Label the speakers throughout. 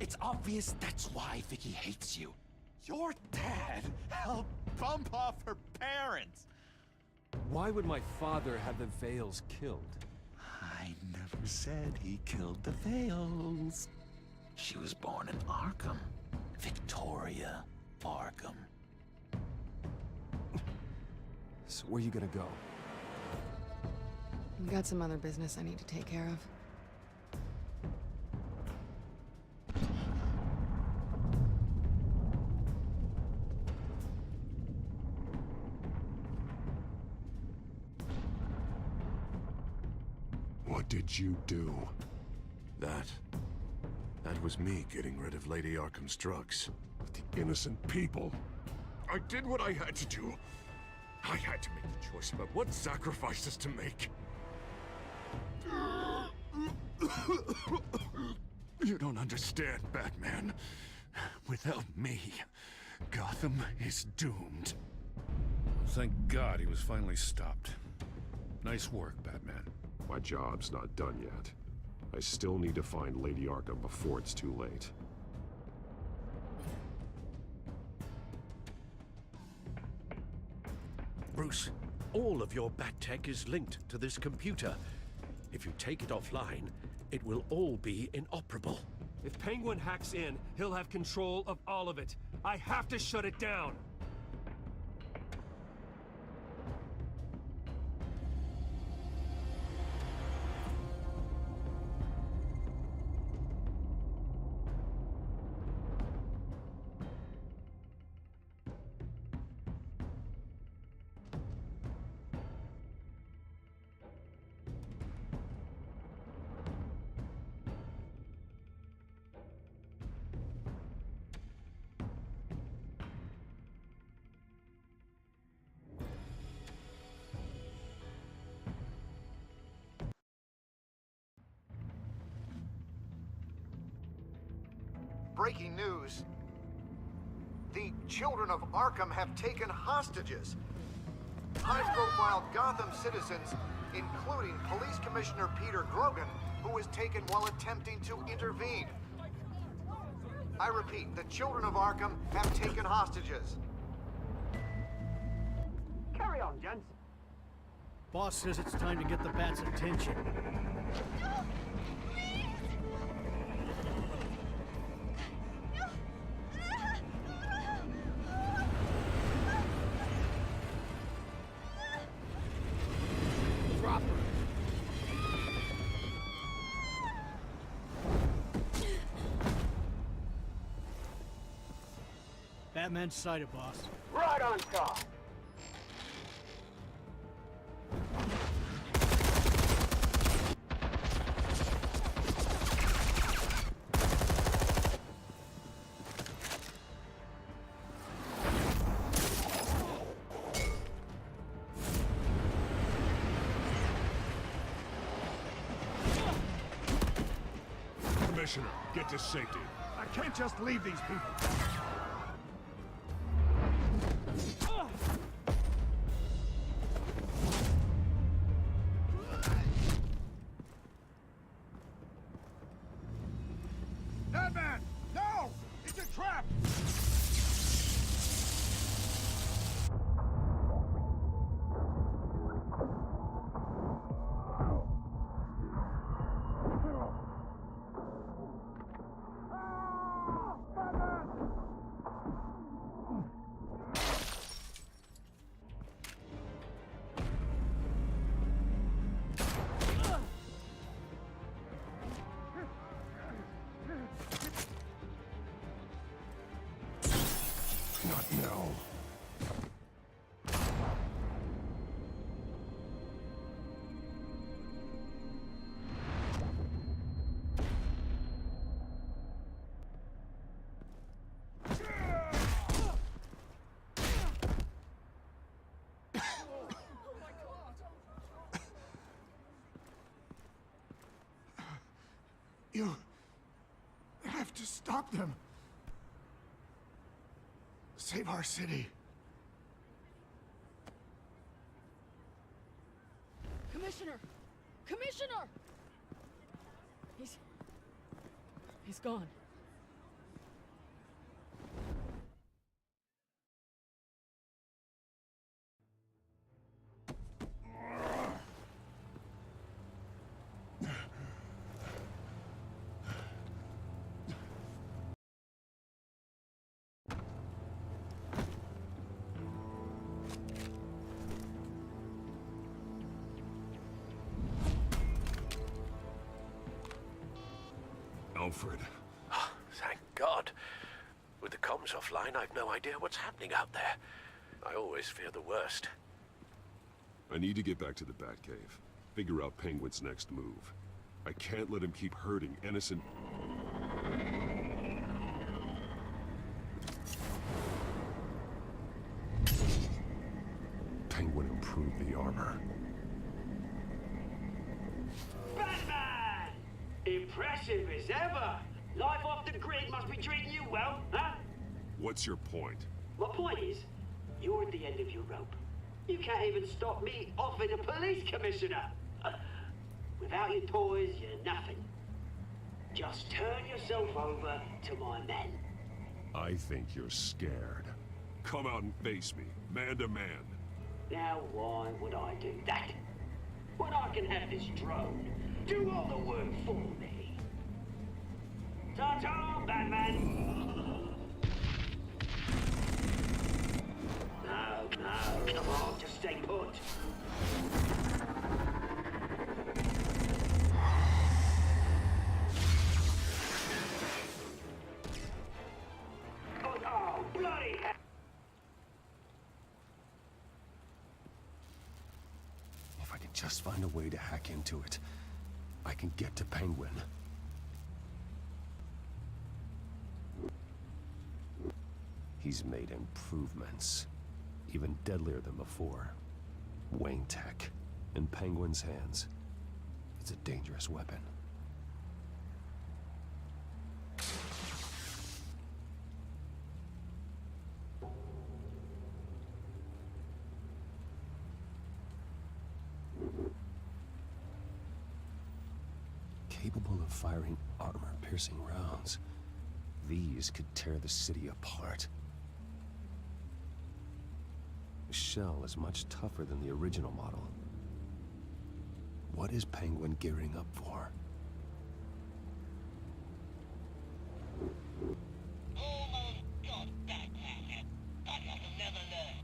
Speaker 1: It's obvious that's why Vicky hates you. Your dad helped bump off her parents.
Speaker 2: Why would my father have the Vales killed?
Speaker 1: I never said he killed the Vales. She was born in Arkham. Victoria Arkham.
Speaker 2: So where are you gonna go?
Speaker 3: I've got some other business I need to take care of.
Speaker 4: What did you do? That was me getting rid of Lady Arkham's drugs. With the innocent people. I did what I had to do. I had to make the choice about what sacrifices to make. You don't understand, Batman. Without me, Gotham is doomed.
Speaker 5: Thank God he was finally stopped. Nice work, Batman.
Speaker 4: My job's not done yet. I still need to find Lady Arkham before it's too late.
Speaker 6: Bruce, all of your bat tech is linked to this computer. If you take it offline, it will all be inoperable.
Speaker 2: If Penguin hacks in, he'll have control of all of it. I have to shut it down.
Speaker 7: Breaking news. The children of Arkham have taken hostages. High-profile Gotham citizens, including Police Commissioner Peter Grogan, who was taken while attempting to intervene. I repeat, the children of Arkham have taken hostages.
Speaker 8: Carry on, gents.
Speaker 9: Boss says it's time to get the Bat's attention. Drop her. Batman's sighted, boss.
Speaker 8: Right on top.
Speaker 4: Commissioner, get to safety.
Speaker 9: I can't just leave these people.
Speaker 7: Batman! No! It's a trap!
Speaker 4: Not now.
Speaker 7: You have to stop them. Save our city.
Speaker 3: Commissioner! Commissioner! He's gone.
Speaker 4: Alfred.
Speaker 6: Oh, thank God. With the comms offline, I've no idea what's happening out there. I always fear the worst.
Speaker 4: I need to get back to the Batcave. Figure out Penguin's next move. I can't let him keep hurting innocent... Penguin improved the armor.
Speaker 8: Batman! Impressive as ever. Life off the grid must be treating you well, huh?
Speaker 4: What's your point?
Speaker 8: My point is, you're at the end of your rope. You can't even stop me offing a police commissioner. Without your toys, you're nothing. Just turn yourself over to my men.
Speaker 4: I think you're scared. Come out and face me, man to man.
Speaker 8: Now why would I do that? When I can have this drone do all the work for me. Ta-ta, Batman! No, come on, just stay put. Oh, bloody hell!
Speaker 4: If I can just find a way to hack into it, I can get to Penguin. He's made improvements, even deadlier than before. Wayne Tech, in Penguin's hands. It's a dangerous weapon. Capable of firing armor-piercing rounds. These could tear the city apart. The shell is much tougher than the original model. What is Penguin gearing up for?
Speaker 10: Almost got that, Batman. But I'll never learn.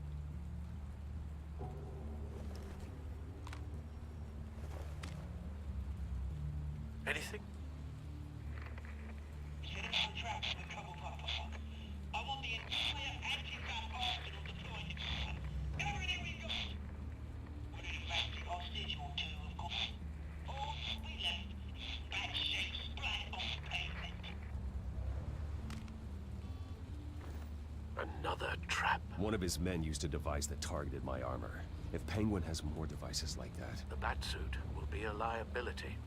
Speaker 6: Anything?
Speaker 10: Set up the traps in the Cobblepot Park. I want the entire anti-rat arsenal deployed. Everything we got. With an infected hostage or two, of course. All we left is bad shape splat on the pavement.
Speaker 6: Another trap.
Speaker 11: One of his men used a device that targeted my armor. If Penguin has more devices like that,
Speaker 6: The Batsuit will be a liability.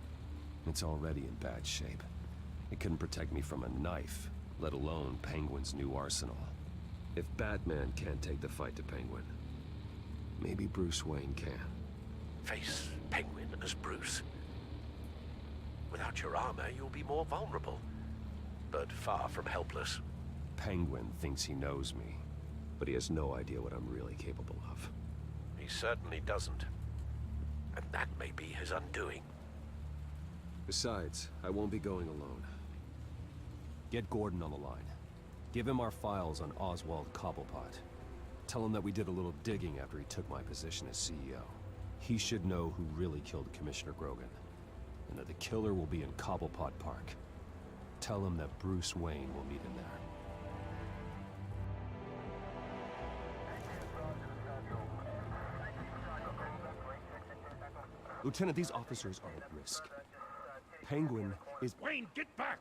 Speaker 11: it's already in bad shape. It couldn't protect me from a knife, let alone Penguin's new arsenal. If Batman can't take the fight to Penguin, maybe Bruce Wayne can.
Speaker 6: Face Penguin as Bruce. Without your armor, you'll be more vulnerable. But far from helpless.
Speaker 11: Penguin thinks he knows me, but he has no idea what I'm really capable of.
Speaker 6: He certainly doesn't. And that may be his undoing.
Speaker 11: Besides, I won't be going alone. Get Gordon on the line. Give him our files on Oswald Cobblepot. Tell him that we did a little digging after he took my position as CEO. He should know who really killed Commissioner Grogan, and that the killer will be in Cobblepot Park. Tell him that Bruce Wayne will meet him there. Lieutenant, these officers are at risk. Penguin is...
Speaker 5: Wayne, get back!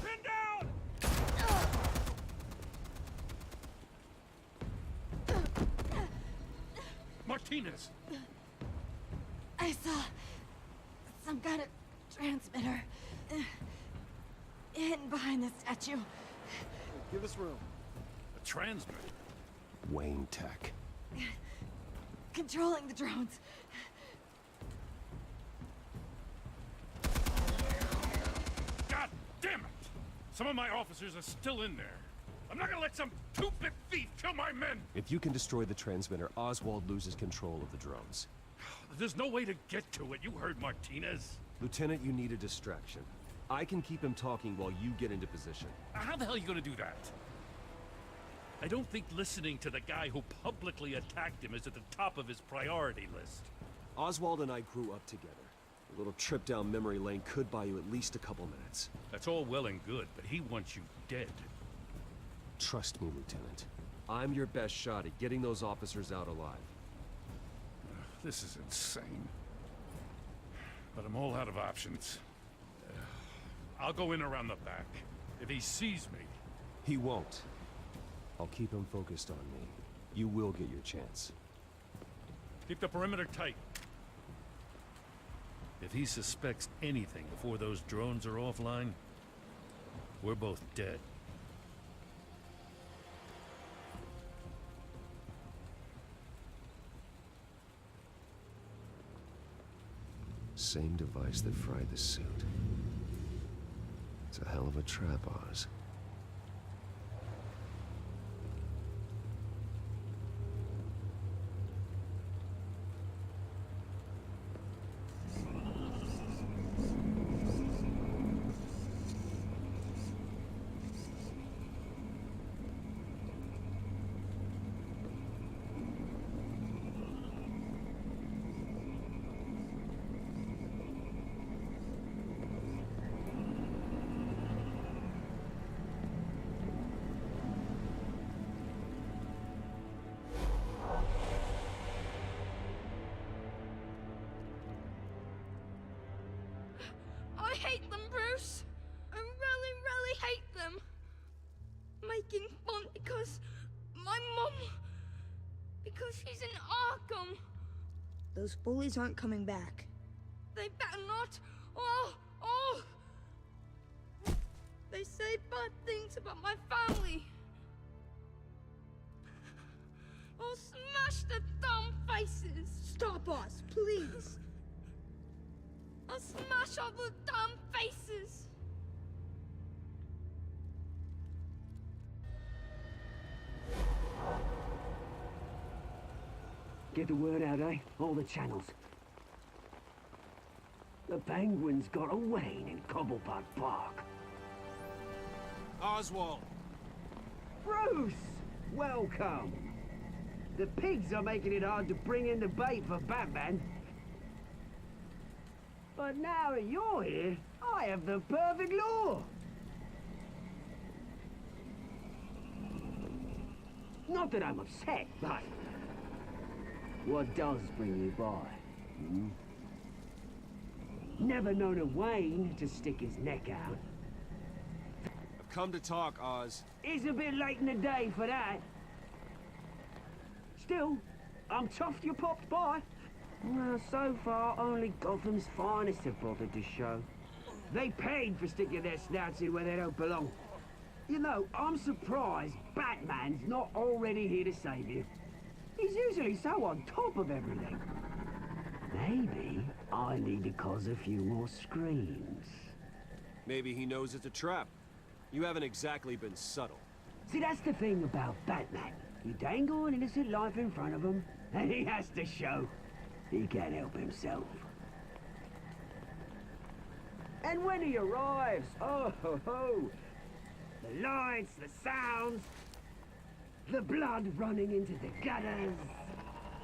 Speaker 5: Pin down! Martinez!
Speaker 3: I saw some kind of transmitter hidden behind the statue.
Speaker 9: Give us room.
Speaker 5: A transmitter?
Speaker 11: Wayne Tech.
Speaker 3: Controlling the drones.
Speaker 5: God damn it! Some of my officers are still in there. I'm not gonna let some two-bit thief kill my men!
Speaker 11: If you can destroy the transmitter, Oswald loses control of the drones.
Speaker 5: There's no way to get to it. You heard Martinez.
Speaker 11: Lieutenant, you need a distraction. I can keep him talking while you get into position.
Speaker 5: How the hell are you gonna do that? I don't think listening to the guy who publicly attacked him is at the top of his priority list.
Speaker 11: Oswald and I grew up together. A little trip down memory lane could buy you at least a couple minutes.
Speaker 5: That's all well and good, but he wants you dead.
Speaker 11: Trust me, Lieutenant. I'm your best shot at getting those officers out alive.
Speaker 5: This is insane. But I'm all out of options. I'll go in around the back. If he sees me...
Speaker 11: He won't. I'll keep him focused on me. You will get your chance.
Speaker 5: Keep the perimeter tight. If he suspects anything before those drones are offline, we're both dead.
Speaker 11: Same device that fried the suit. It's a hell of a trap, Oz.
Speaker 3: I hate them, Bruce. I really, really hate them. Making fun because my mum... because she's in Arkham.
Speaker 12: Those bullies aren't coming back.
Speaker 3: They better not. They say bad things about my family. I'll smash the dumb faces.
Speaker 12: Stop us, please.
Speaker 3: I'll smash all the damn faces!
Speaker 8: Get the word out, eh? All the channels. The Penguin's got a Wayne in Cobblepot Park.
Speaker 9: Oswald!
Speaker 8: Bruce! Welcome! The pigs are making it hard to bring in the bait for Batman. But now that you're here, I have the perfect lure. Not that I'm upset, but... what does bring you by? Hmm? Never known a Wayne to stick his neck out.
Speaker 11: I've come to talk, Oz.
Speaker 8: It's a bit late in the day for that. Still, I'm chuffed you popped by. Well, so far, only Gotham's finest have bothered to show. They paid for sticking their snouts in where they don't belong. You know, I'm surprised Batman's not already here to save you. He's usually so on top of everything. Maybe I need to cause a few more screams.
Speaker 11: Maybe he knows it's a trap. You haven't exactly been subtle.
Speaker 8: See, that's the thing about Batman. You dangle an innocent life in front of him, and he has to show. He can't help himself. And when he arrives, oh ho ho! The lights, the sounds, the blood running into the gutters.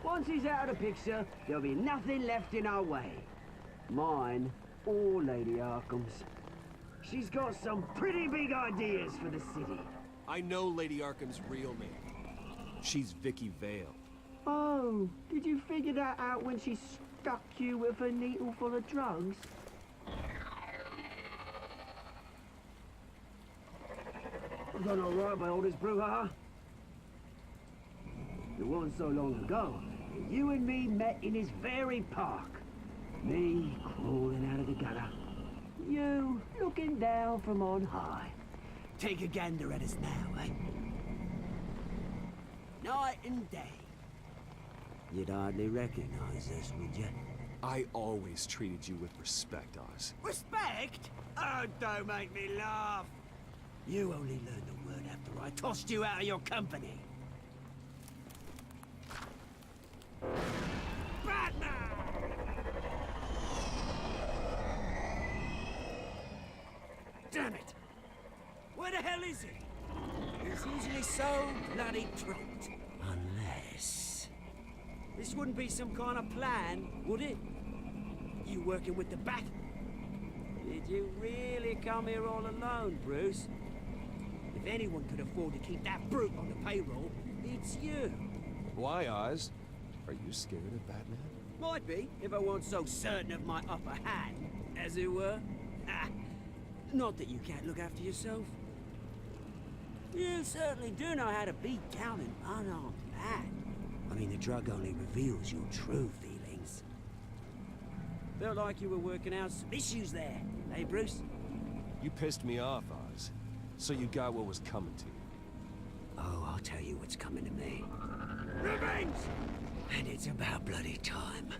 Speaker 8: Once he's out of the picture, there'll be nothing left in our way. Mine or Lady Arkham's. She's got some pretty big ideas for the city.
Speaker 11: I know Lady Arkham's real name. She's Vicky Vale.
Speaker 8: Oh, did you figure that out when she stuck you with a needle full of drugs? I've done all right by all this brouhaha. It wasn't so long ago that you and me met in this very park. Me crawling out of the gutter. You looking down from on high. Take a gander at us now, eh? Night and day. You'd hardly recognize us, would you?
Speaker 11: I always treated you with respect, Oz.
Speaker 8: Respect? Oh, don't make me laugh. You only learned the word after I tossed you out of your company. Batman! Damn it! Where the hell is he?
Speaker 4: He's
Speaker 8: It's usually so bloody prompt. Unless... This wouldn't be some kind of plan, would it? You working with the Bat? Did you really come here all alone, Bruce? If anyone could afford to keep that brute on the payroll, it's you.
Speaker 11: Why, Oz? Are you scared of Batman?
Speaker 8: Might be, if I weren't so certain of my upper hand, as it were. Not that you can't look after yourself. You certainly do know how to beat down an unarmed man. I mean, the drug only reveals your true feelings. Felt like you were working out some issues there, eh, Bruce?
Speaker 11: You pissed me off, Oz. So you got what was coming to you.
Speaker 8: Oh, I'll tell you what's coming to me. Revenge! And it's about bloody time.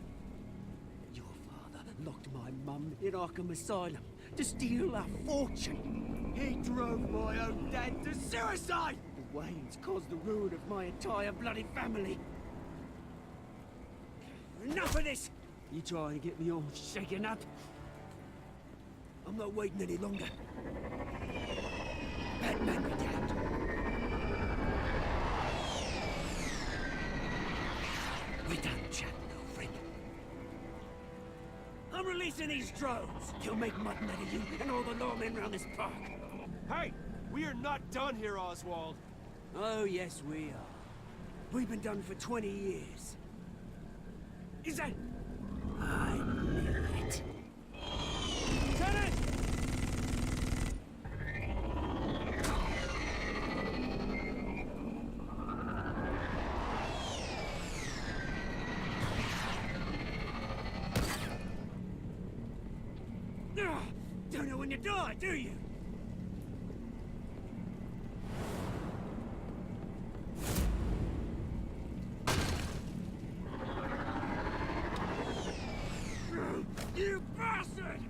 Speaker 8: Your father locked my mum in Arkham Asylum to steal a fortune. He drove my own dad to suicide! The Waynes caused the ruin of my entire bloody family. Enough of this! You try and get me all shaken up? I'm not waiting any longer. Batman be damned. We're done chatting, old friend. I'm releasing these drones. You'll make mutton out of you and all the lawmen around this park.
Speaker 2: Hey! We are not done here, Oswald.
Speaker 8: Oh, yes, we are. We've been done for 20 years. Is that... I knew it.
Speaker 2: Lieutenant!
Speaker 8: Don't know when you die, do you? You bastard!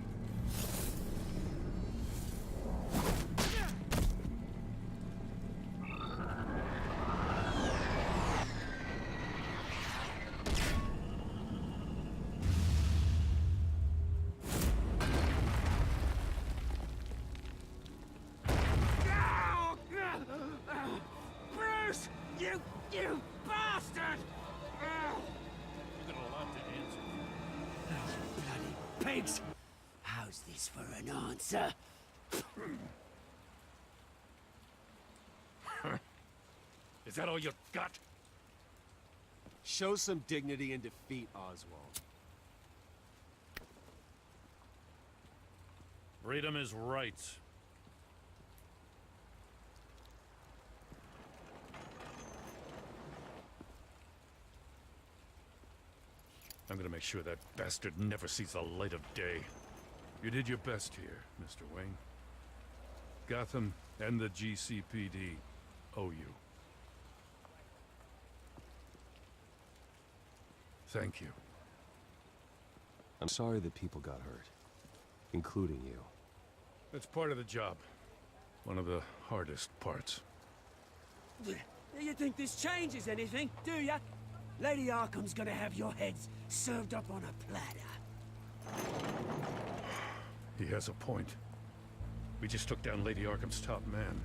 Speaker 8: Bruce! You bastard!
Speaker 5: You got a lot to answer.
Speaker 8: Bloody pigs! How's this for an answer?
Speaker 5: Is that all you got?
Speaker 11: Show some dignity and defeat, Oswald.
Speaker 5: Freedom is right. I'm gonna make sure that bastard never sees the light of day. You did your best here, Mr. Wayne. Gotham and the GCPD owe you. Thank you.
Speaker 11: I'm sorry that people got hurt, including you.
Speaker 5: It's part of the job. One of the hardest parts.
Speaker 8: You think this changes anything, do ya? Lady Arkham's gonna have your heads served up on a platter.
Speaker 5: He has a point. We just took down Lady Arkham's top man.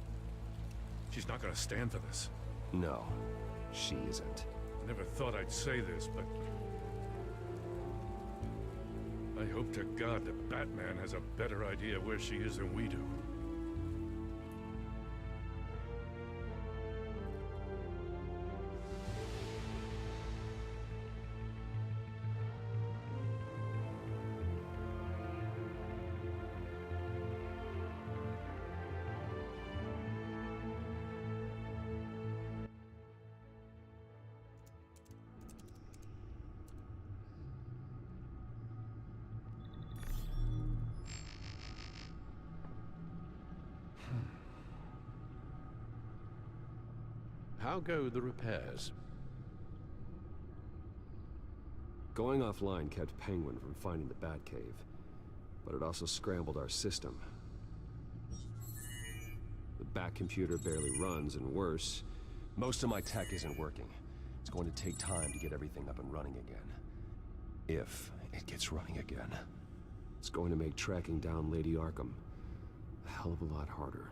Speaker 5: She's not gonna stand for this.
Speaker 11: No, she isn't.
Speaker 5: I never thought I'd say this, but... I hope to God that Batman has a better idea where she is than we do.
Speaker 13: How go the repairs?
Speaker 11: Going offline kept Penguin from finding the Batcave, but it also scrambled our system. The Bat computer barely runs, and worse, most of my tech isn't working. It's going to take time to get everything up and running again. If it gets running again. It's going to make tracking down Lady Arkham a hell of a lot harder.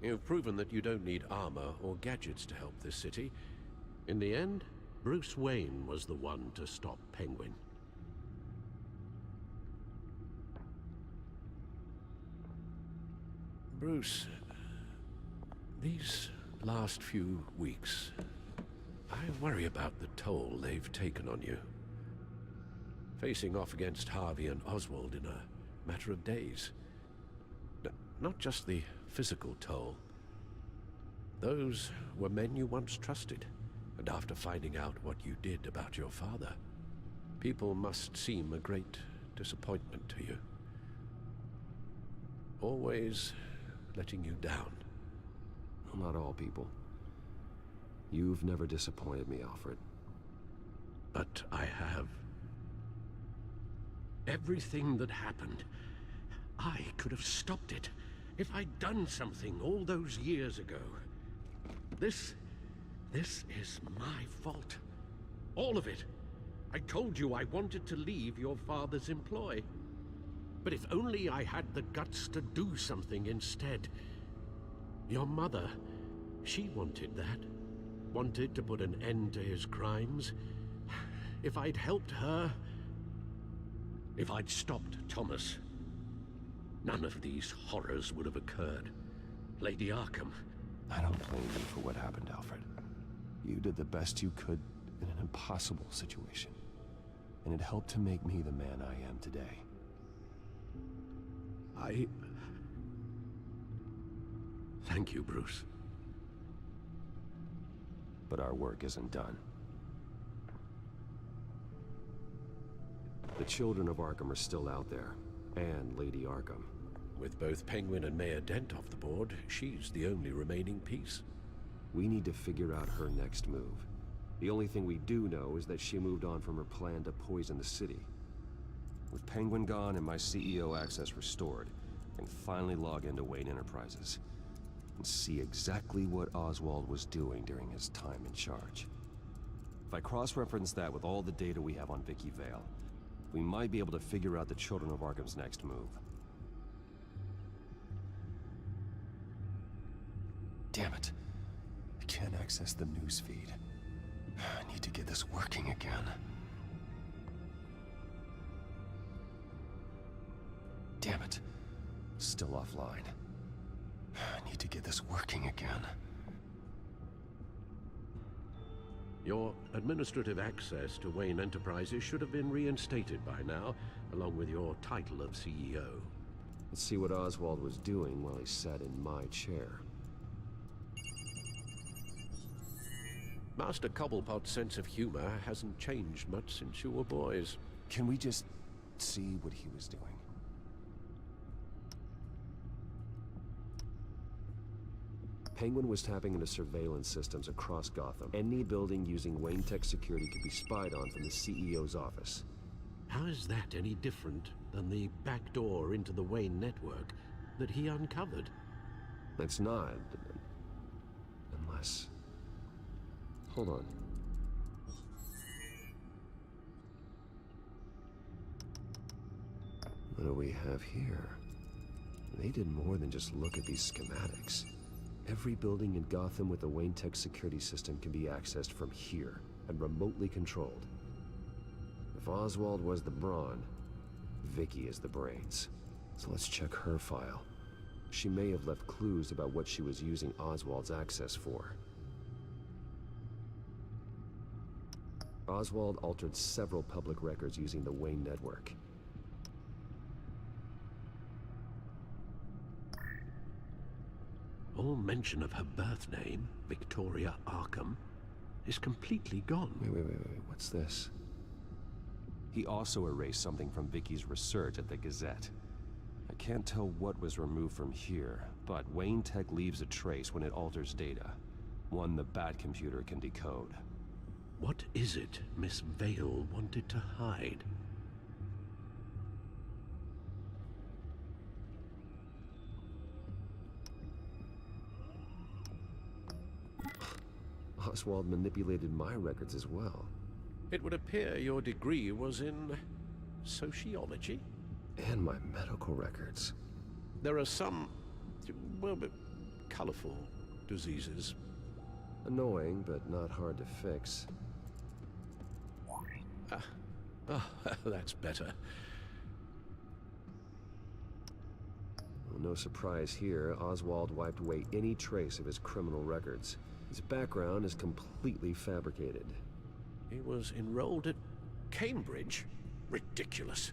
Speaker 13: You've proven that you don't need armor or gadgets to help this city. In the end, Bruce Wayne was the one to stop Penguin. Bruce, these last few weeks, I worry about the toll they've taken on you. Facing off against Harvey and Oswald in a matter of days. Not just the physical toll. Those were men you once trusted, and after finding out what you did about your father, people must seem a great disappointment to you. Always letting you down.
Speaker 11: Well, not all people. You've never disappointed me, Alfred.
Speaker 13: But I have. Everything that happened, I could have stopped it if I'd done something all those years ago. This is my fault. All of it. I told you I wanted to leave your father's employ. But if only I had the guts to do something instead. Your mother, she wanted that. Wanted to put an end to his crimes. If I'd helped her, if I'd stopped Thomas, none of these horrors would have occurred. Lady Arkham.
Speaker 11: I don't blame you for what happened, Alfred. You did the best you could in an impossible situation. And it helped to make me the man I am today.
Speaker 13: Thank you, Bruce.
Speaker 11: But our work isn't done. The children of Arkham are still out there, and Lady Arkham.
Speaker 13: With both Penguin and Mayor Dent off the board, she's the only remaining piece.
Speaker 11: We need to figure out her next move. The only thing we do know is that she moved on from her plan to poison the city. With Penguin gone and my CEO access restored, I can finally log into Wayne Enterprises and see exactly what Oswald was doing during his time in charge. If I cross-reference that with all the data we have on Vicky Vale, we might be able to figure out the Children of Arkham's next move. Damn it. I can't access the news feed. I need to get this working again. Damn it. Still offline. I need to get this working again.
Speaker 13: Your administrative access to Wayne Enterprises should have been reinstated by now, along with your title of CEO.
Speaker 11: Let's see what Oswald was doing while he sat in my chair.
Speaker 13: Master Cobblepot's sense of humor hasn't changed much since you were boys.
Speaker 11: Can we just see what he was doing? Penguin was tapping into surveillance systems across Gotham. Any building using Wayne Tech security could be spied on from the CEO's office.
Speaker 13: How is that any different than the back door into the Wayne network that he uncovered?
Speaker 11: It's not. Unless... Hold on. What do we have here? They did more than just look at these schematics. Every building in Gotham with a Wayne Tech security system can be accessed from here and remotely controlled. If Oswald was the brawn, Vicky is the brains. So let's check her file. She may have left clues about what she was using Oswald's access for. Oswald altered several public records using the Wayne network.
Speaker 13: All mention of her birth name, Victoria Arkham, is completely gone.
Speaker 11: Wait, what's this? He also erased something from Vicky's research at the Gazette. I can't tell what was removed from here, but Wayne Tech leaves a trace when it alters data. One the Batcomputer can decode.
Speaker 13: What is it Miss Vale wanted to hide?
Speaker 11: Oswald manipulated my records as well.
Speaker 13: It would appear your degree was in sociology?
Speaker 11: And my medical records.
Speaker 13: There are some, well, colorful diseases.
Speaker 11: Annoying, but not hard to fix.
Speaker 13: That's better.
Speaker 11: Well, no surprise here, Oswald wiped away any trace of his criminal records. His background is completely fabricated.
Speaker 13: He was enrolled at Cambridge? Ridiculous.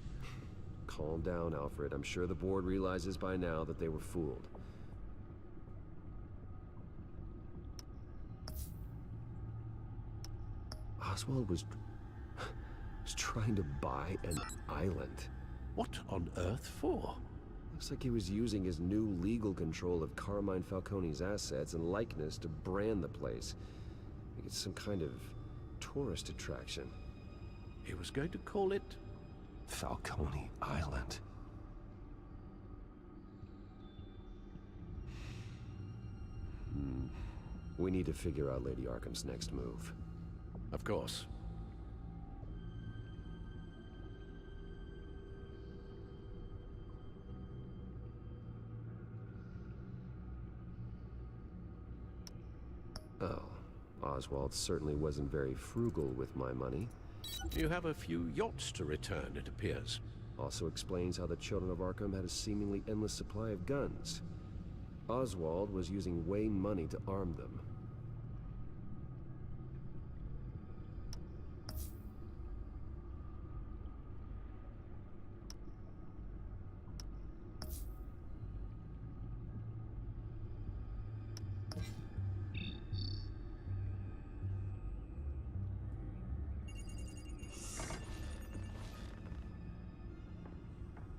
Speaker 11: Calm down, Alfred. I'm sure the board realizes by now that they were fooled. Oswald was trying to buy an island.
Speaker 13: What on earth for?
Speaker 11: Looks like he was using his new legal control of Carmine Falcone's assets and likeness to brand the place. Like it's some kind of tourist attraction.
Speaker 13: He was going to call it
Speaker 11: Falcone Island. We need to figure out Lady Arkham's next move.
Speaker 13: Of course.
Speaker 11: Oh, Oswald certainly wasn't very frugal with my money.
Speaker 13: You have a few yachts to return, it appears.
Speaker 11: Also explains how the Children of Arkham had a seemingly endless supply of guns. Oswald was using Wayne money to arm them.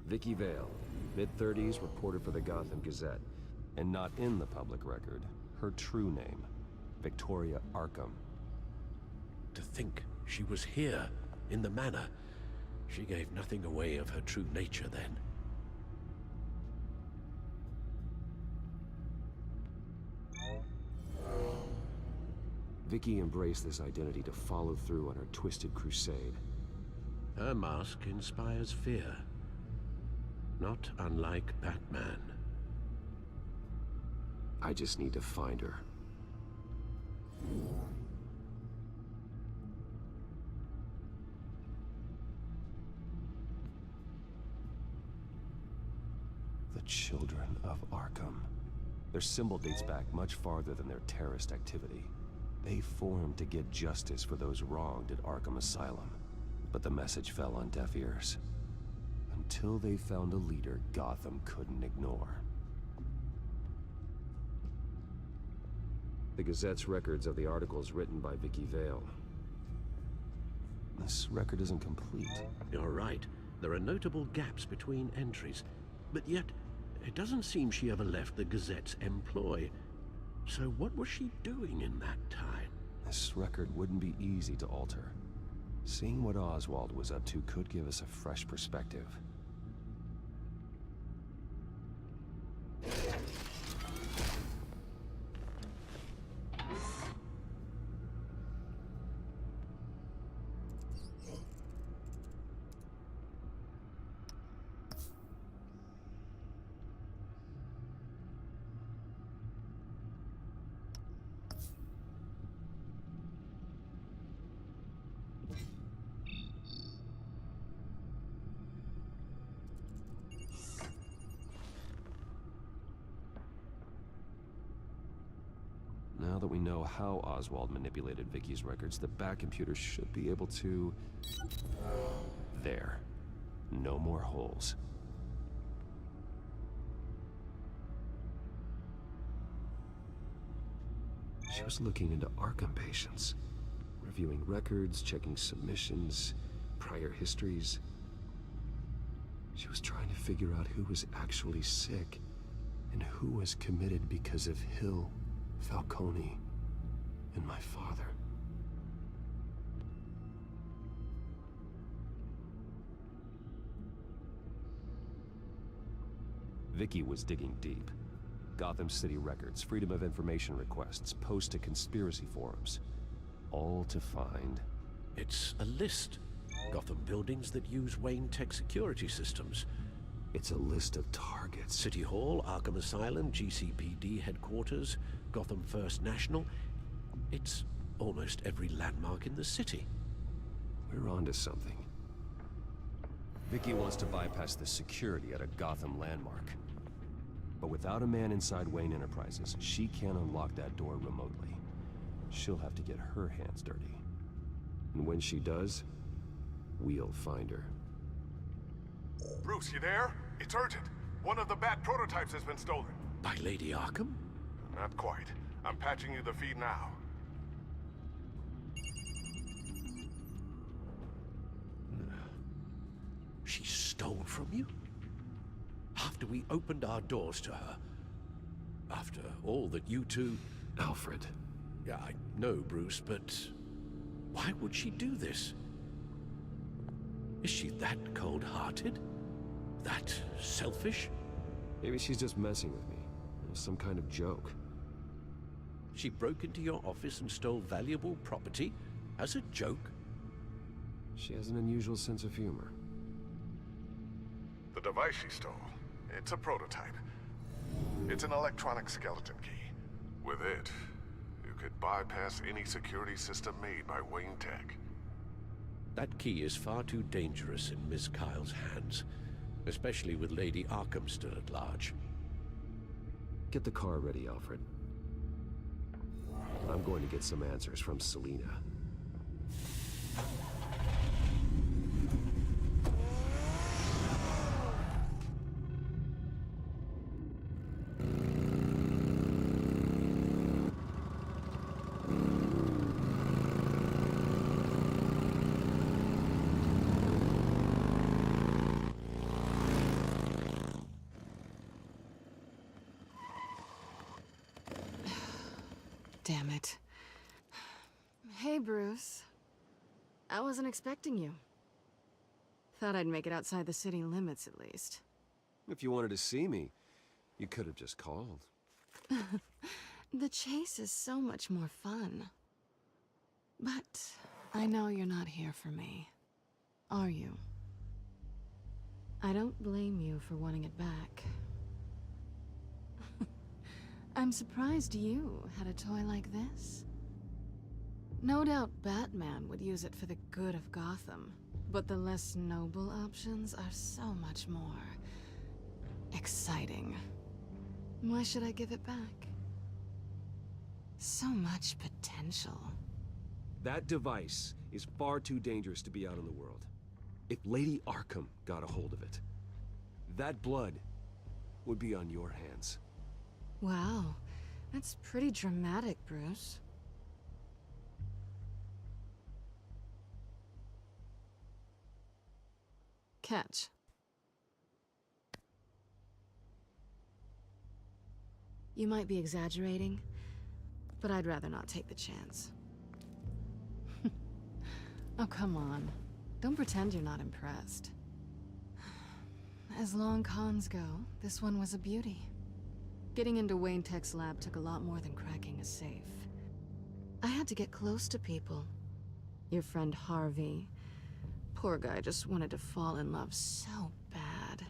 Speaker 11: Vicky Vale, mid-30s, reported for the Gotham Gazette. And not in the public record, her true name, Victoria Arkham.
Speaker 13: To think she was here, in the manor. She gave nothing away of her true nature then.
Speaker 11: Vicky embraced this identity to follow through on her twisted crusade.
Speaker 13: Her mask inspires fear. Not unlike Batman.
Speaker 11: I just need to find her. The Children of Arkham. Their symbol dates back much farther than their terrorist activity. They formed to get justice for those wronged at Arkham Asylum. But the message fell on deaf ears. Until they found a leader Gotham couldn't ignore. The Gazette's records of the articles written by Vicky Vale. This record isn't complete.
Speaker 13: You're right. There are notable gaps between entries. But yet, it doesn't seem she ever left the Gazette's employ. So what was she doing in that time?
Speaker 11: This record wouldn't be easy to alter. Seeing what Oswald was up to could give us a fresh perspective. Now that we know how Oswald manipulated Vicky's records, the back computer should be able to... There. No more holes. She was looking into Arkham patients, reviewing records, checking submissions, prior histories. She was trying to figure out who was actually sick and who was committed because of Hill, Falcone, and my father. Vicky was digging deep. Gotham City records, Freedom of Information requests, posts to conspiracy forums. All to find...
Speaker 13: It's a list. Gotham buildings that use Wayne Tech security systems.
Speaker 11: It's a list of targets.
Speaker 13: City Hall, Arkham Asylum, GCPD headquarters, Gotham First National. It's almost every landmark in the city.
Speaker 11: We're onto something. Vicky wants to bypass the security at a Gotham landmark. But without a man inside Wayne Enterprises, she can't unlock that door remotely. She'll have to get her hands dirty. And when she does, we'll find her.
Speaker 4: Bruce, you there? It's urgent. One of the Bat prototypes has been stolen.
Speaker 13: By Lady Arkham?
Speaker 4: Not quite. I'm patching you the feed now.
Speaker 13: She stole from you? After we opened our doors to her? After all that you two...
Speaker 11: Alfred.
Speaker 13: Yeah, I know, Bruce, but... why would she do this? Is she that cold-hearted? That selfish?
Speaker 11: Maybe she's just messing with me. It was some kind of joke.
Speaker 13: She broke into your office and stole valuable property as a joke?
Speaker 11: She has an unusual sense of humor.
Speaker 4: The device she stole, it's a prototype. It's an electronic skeleton key. With it, you could bypass any security system made by Wayne Tech.
Speaker 13: That key is far too dangerous in Miss Kyle's hands, especially with Lady Arkham still at large.
Speaker 11: Get the car ready, Alfred. I'm going to get some answers from Selina.
Speaker 14: Damn it. Hey, Bruce. I wasn't expecting you. Thought I'd make it outside the city limits, at least.
Speaker 11: If you wanted to see me, you could have just called.
Speaker 14: The chase is so much more fun. But I know you're not here for me. Are you? I don't blame you for wanting it back. I'm surprised you had a toy like this. No doubt Batman would use it for the good of Gotham, but the less noble options are so much more exciting. Why should I give it back? So much potential.
Speaker 11: That device is far too dangerous to be out in the world. If Lady Arkham got a hold of it, that blood would be on your hands.
Speaker 14: Wow, that's pretty dramatic, Bruce. Catch. You might be exaggerating, but I'd rather not take the chance. Oh, come on. Don't pretend you're not impressed. As long cons go, this one was a beauty. Getting into Wayne Tech's lab took a lot more than cracking a safe. I had to get close to people. Your friend Harvey. Poor guy just wanted to fall in love so bad.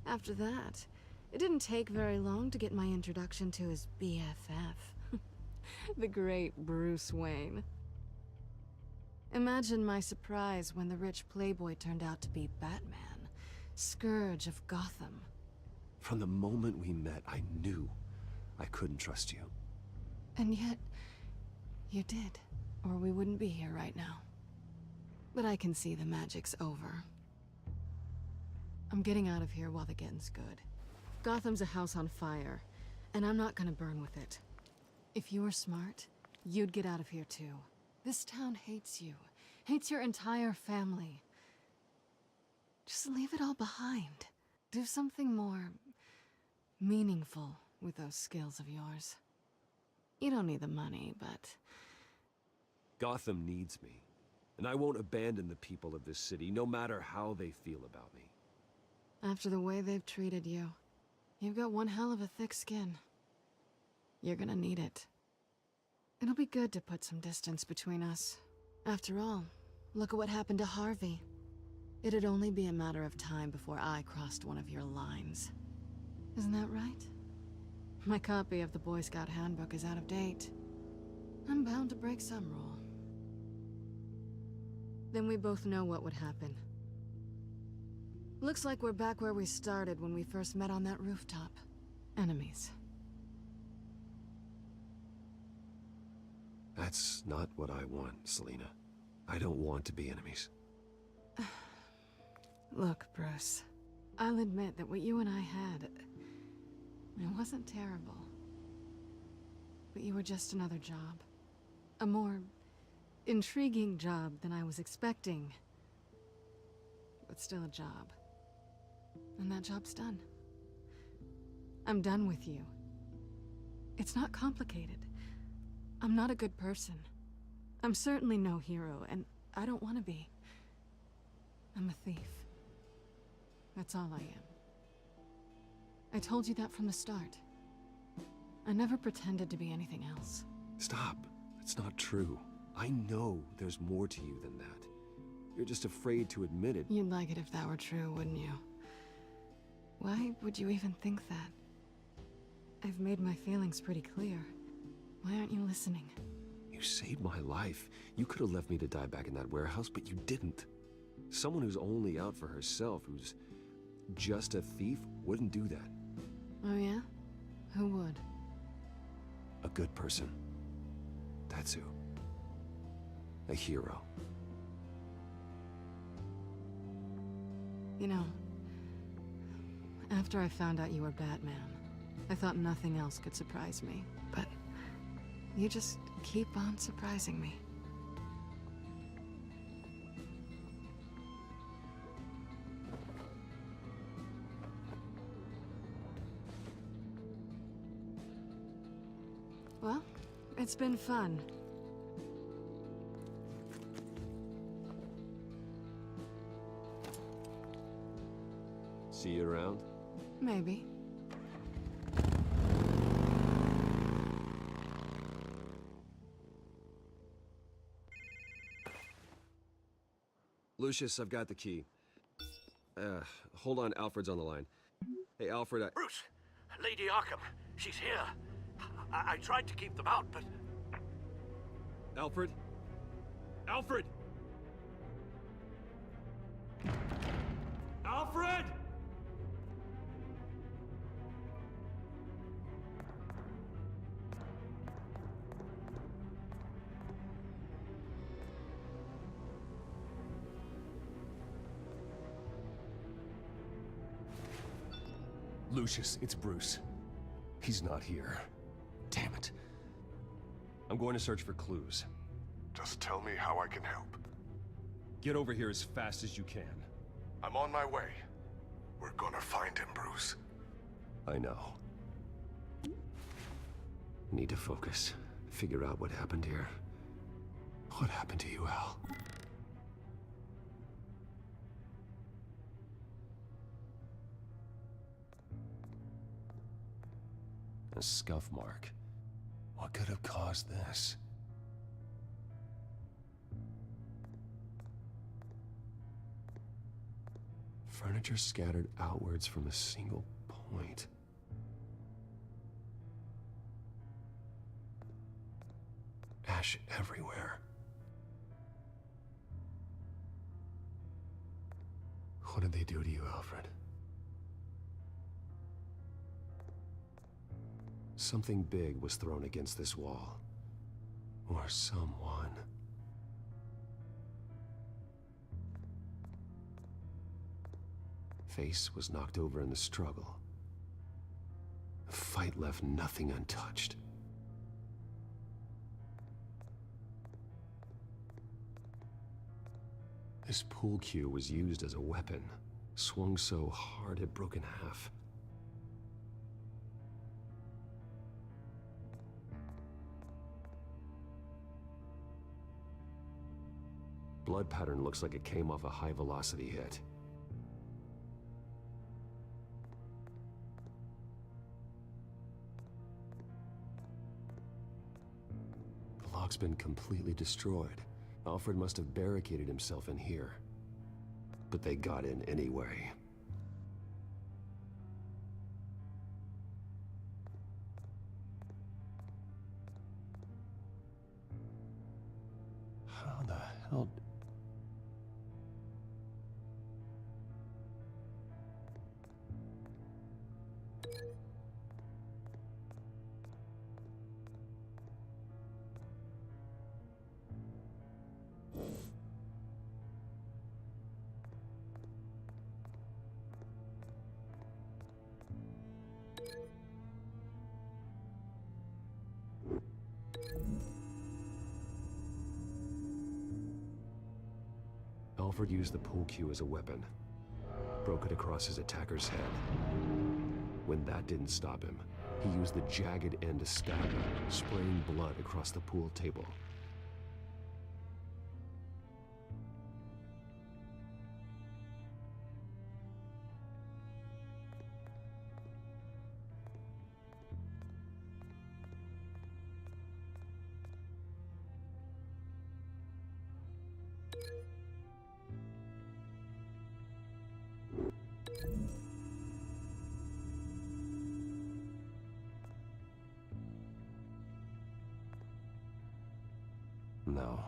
Speaker 14: After that, it didn't take very long to get my introduction to his BFF. The great Bruce Wayne. Imagine my surprise when the rich playboy turned out to be Batman, Scourge of Gotham.
Speaker 11: From the moment we met, I knew I couldn't trust you.
Speaker 14: And yet, you did, or we wouldn't be here right now. But I can see the magic's over. I'm getting out of here while the getting's good. Gotham's a house on fire, and I'm not gonna burn with it. If you were smart, you'd get out of here too. This town hates you, hates your entire family. Just leave it all behind. Do something more meaningful with those skills of yours. You don't need the money, but...
Speaker 11: Gotham needs me, and I won't abandon the people of this city, no matter how they feel about me.
Speaker 14: After the way they've treated you, you've got one hell of a thick skin. You're gonna need it. It'll be good to put some distance between us. After all, look at what happened to Harvey. It'd only be a matter of time before I crossed one of your lines. Isn't that right? My copy of the Boy Scout Handbook is out of date. I'm bound to break some rule. Then we both know what would happen. Looks like we're back where we started when we first met on that rooftop. Enemies.
Speaker 11: That's not what I want, Selina. I don't want to be enemies.
Speaker 14: Look, Bruce. I'll admit that what you and I had... it wasn't terrible. But you were just another job. A more intriguing job than I was expecting. But still a job. And that job's done. I'm done with you. It's not complicated. I'm not a good person. I'm certainly no hero, and I don't want to be. I'm a thief. That's all I am. I told you that from the start. I never pretended to be anything else.
Speaker 11: Stop. It's not true. I know there's more to you than that. You're just afraid to admit it.
Speaker 14: You'd like it if that were true, wouldn't you? Why would you even think that? I've made my feelings pretty clear. Why aren't you listening?
Speaker 11: You saved my life. You could have left me to die back in that warehouse, but you didn't. Someone who's only out for herself, who's just a thief, wouldn't do that.
Speaker 14: Oh yeah? Who would?
Speaker 11: A good person. That's who. A hero.
Speaker 14: You know, after I found out you were Batman, I thought nothing else could surprise me, but you just keep on surprising me. Well, it's been fun.
Speaker 11: See you around?
Speaker 14: Maybe.
Speaker 11: Lucius, I've got the key. Hold on, Alfred's on the line. Hey, Alfred,
Speaker 6: Bruce! Lady Arkham, she's here. I tried to keep them out, but...
Speaker 11: Alfred?
Speaker 2: Alfred! Alfred!
Speaker 11: Lucius, it's Bruce. He's not here. Damn it. I'm going to search for clues.
Speaker 4: Just tell me how I can help.
Speaker 11: Get over here as fast as you can.
Speaker 4: I'm on my way. We're gonna find him, Bruce.
Speaker 11: I know. Need to focus. Figure out what happened here. What happened to you, Al? A scuff mark. What could have caused this? Furniture scattered outwards from a single point. Ash everywhere. What did they do to you, Alfred? Something big was thrown against this wall. Or someone. Face was knocked over in the struggle. The fight left nothing untouched. This pool cue was used as a weapon, swung so hard it broke in half. Blood pattern looks like it came off a high-velocity hit. The lock's been completely destroyed. Alfred must have barricaded himself in here. but they got in anyway. How the hell... Alfred used the pool cue as a weapon, broke it across his attacker's head. When that didn't stop him, he used the jagged end to stab him, spraying blood across the pool table. No.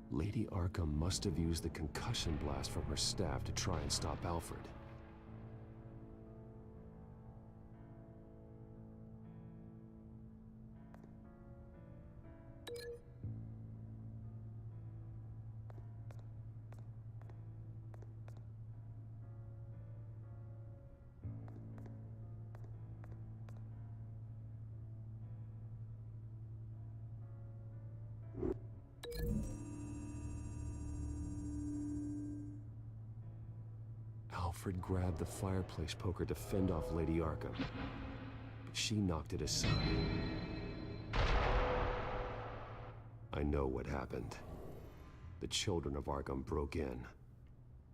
Speaker 11: Lady Arkham must have used the concussion blast from her staff to try and stop Alfred. Alfred grabbed the fireplace poker to fend off Lady Arkham, but she knocked it aside. I know what happened. The children of Arkham broke in.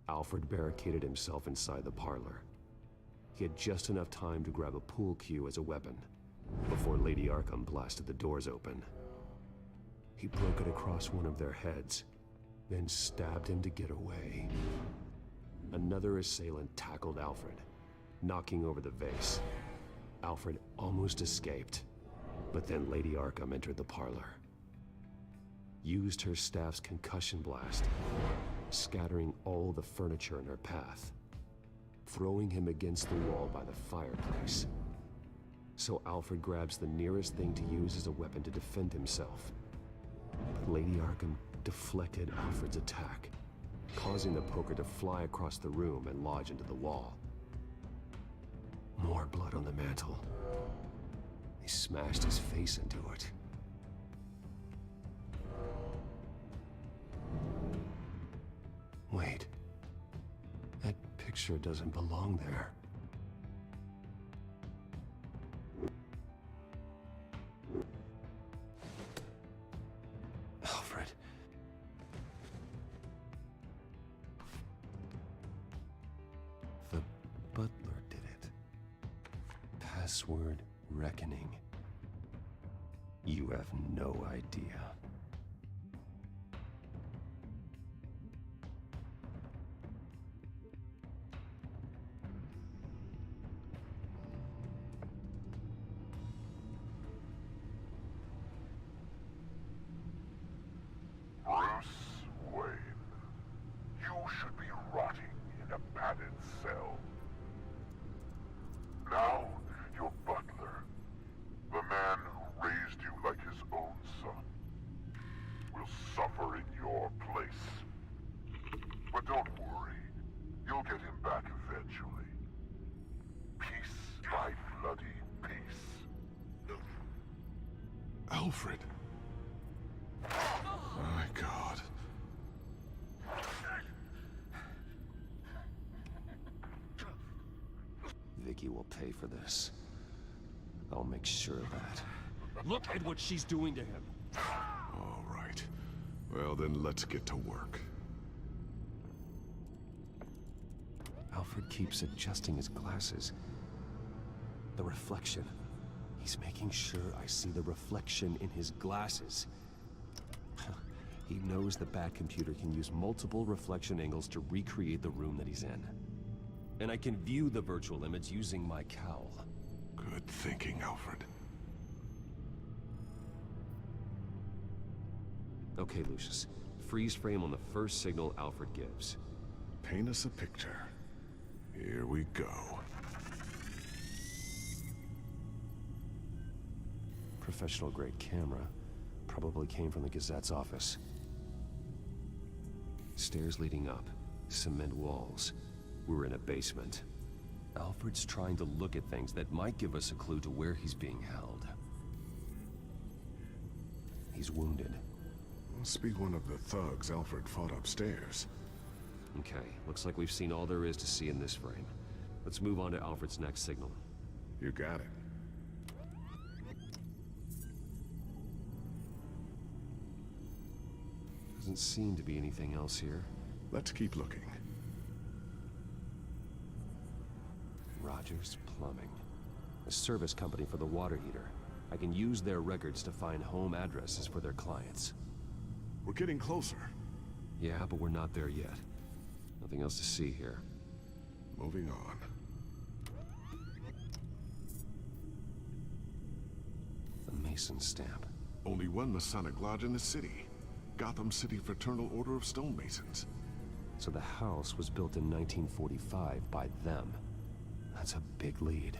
Speaker 11: Alfred barricaded himself inside the parlor. He had just enough time to grab a pool cue as a weapon before Lady Arkham blasted the doors open. He broke it across one of their heads, then stabbed him to get away. Another assailant tackled Alfred, knocking over the vase. Alfred almost escaped, but then Lady Arkham entered the parlor. Used her staff's concussion blast, scattering all the furniture in her path, throwing him against the wall by the fireplace. So Alfred grabs the nearest thing to use as a weapon to defend himself. But Lady Arkham deflected Alfred's attack, causing the poker to fly across the room and lodge into the wall. More blood on the mantel. He smashed his face into it. Wait. That picture doesn't belong there. Alfred. The butler did it. Password reckoning. You have no idea.
Speaker 4: Alfred. My God.
Speaker 11: Vicky will pay for this. I'll make sure of that.
Speaker 2: Look at what she's doing to him.
Speaker 4: All right. Well, then let's get to work.
Speaker 11: Alfred keeps adjusting his glasses. The reflection. He's making sure I see the reflection in his glasses. He knows the Batcomputer can use multiple reflection angles to recreate the room that he's in. And I can view the virtual image using my cowl.
Speaker 4: Good thinking, Alfred.
Speaker 11: Okay, Lucius. Freeze frame on the first signal Alfred gives.
Speaker 4: Paint us a picture. Here we go.
Speaker 11: Professional-grade camera. Probably came from the Gazette's office. Stairs leading up. Cement walls. We're in a basement. Alfred's trying to look at things that might give us a clue to where he's being held. He's wounded.
Speaker 4: Must be one of the thugs Alfred fought upstairs.
Speaker 11: Okay, looks like we've seen all there is to see in this frame. Let's move on to Alfred's next signal.
Speaker 4: You got it.
Speaker 11: Doesn't seem to be anything else here.
Speaker 4: Let's keep looking.
Speaker 11: Rogers Plumbing. A service company for the water heater. I can use their records to find home addresses for their clients.
Speaker 4: We're getting closer.
Speaker 11: Yeah, but we're not there yet. Nothing else to see here.
Speaker 4: Moving on.
Speaker 11: The Mason stamp.
Speaker 4: Only one Masonic lodge in the city. Gotham City Fraternal Order of Stonemasons.
Speaker 11: So the house was built in 1945 by them. That's a big lead.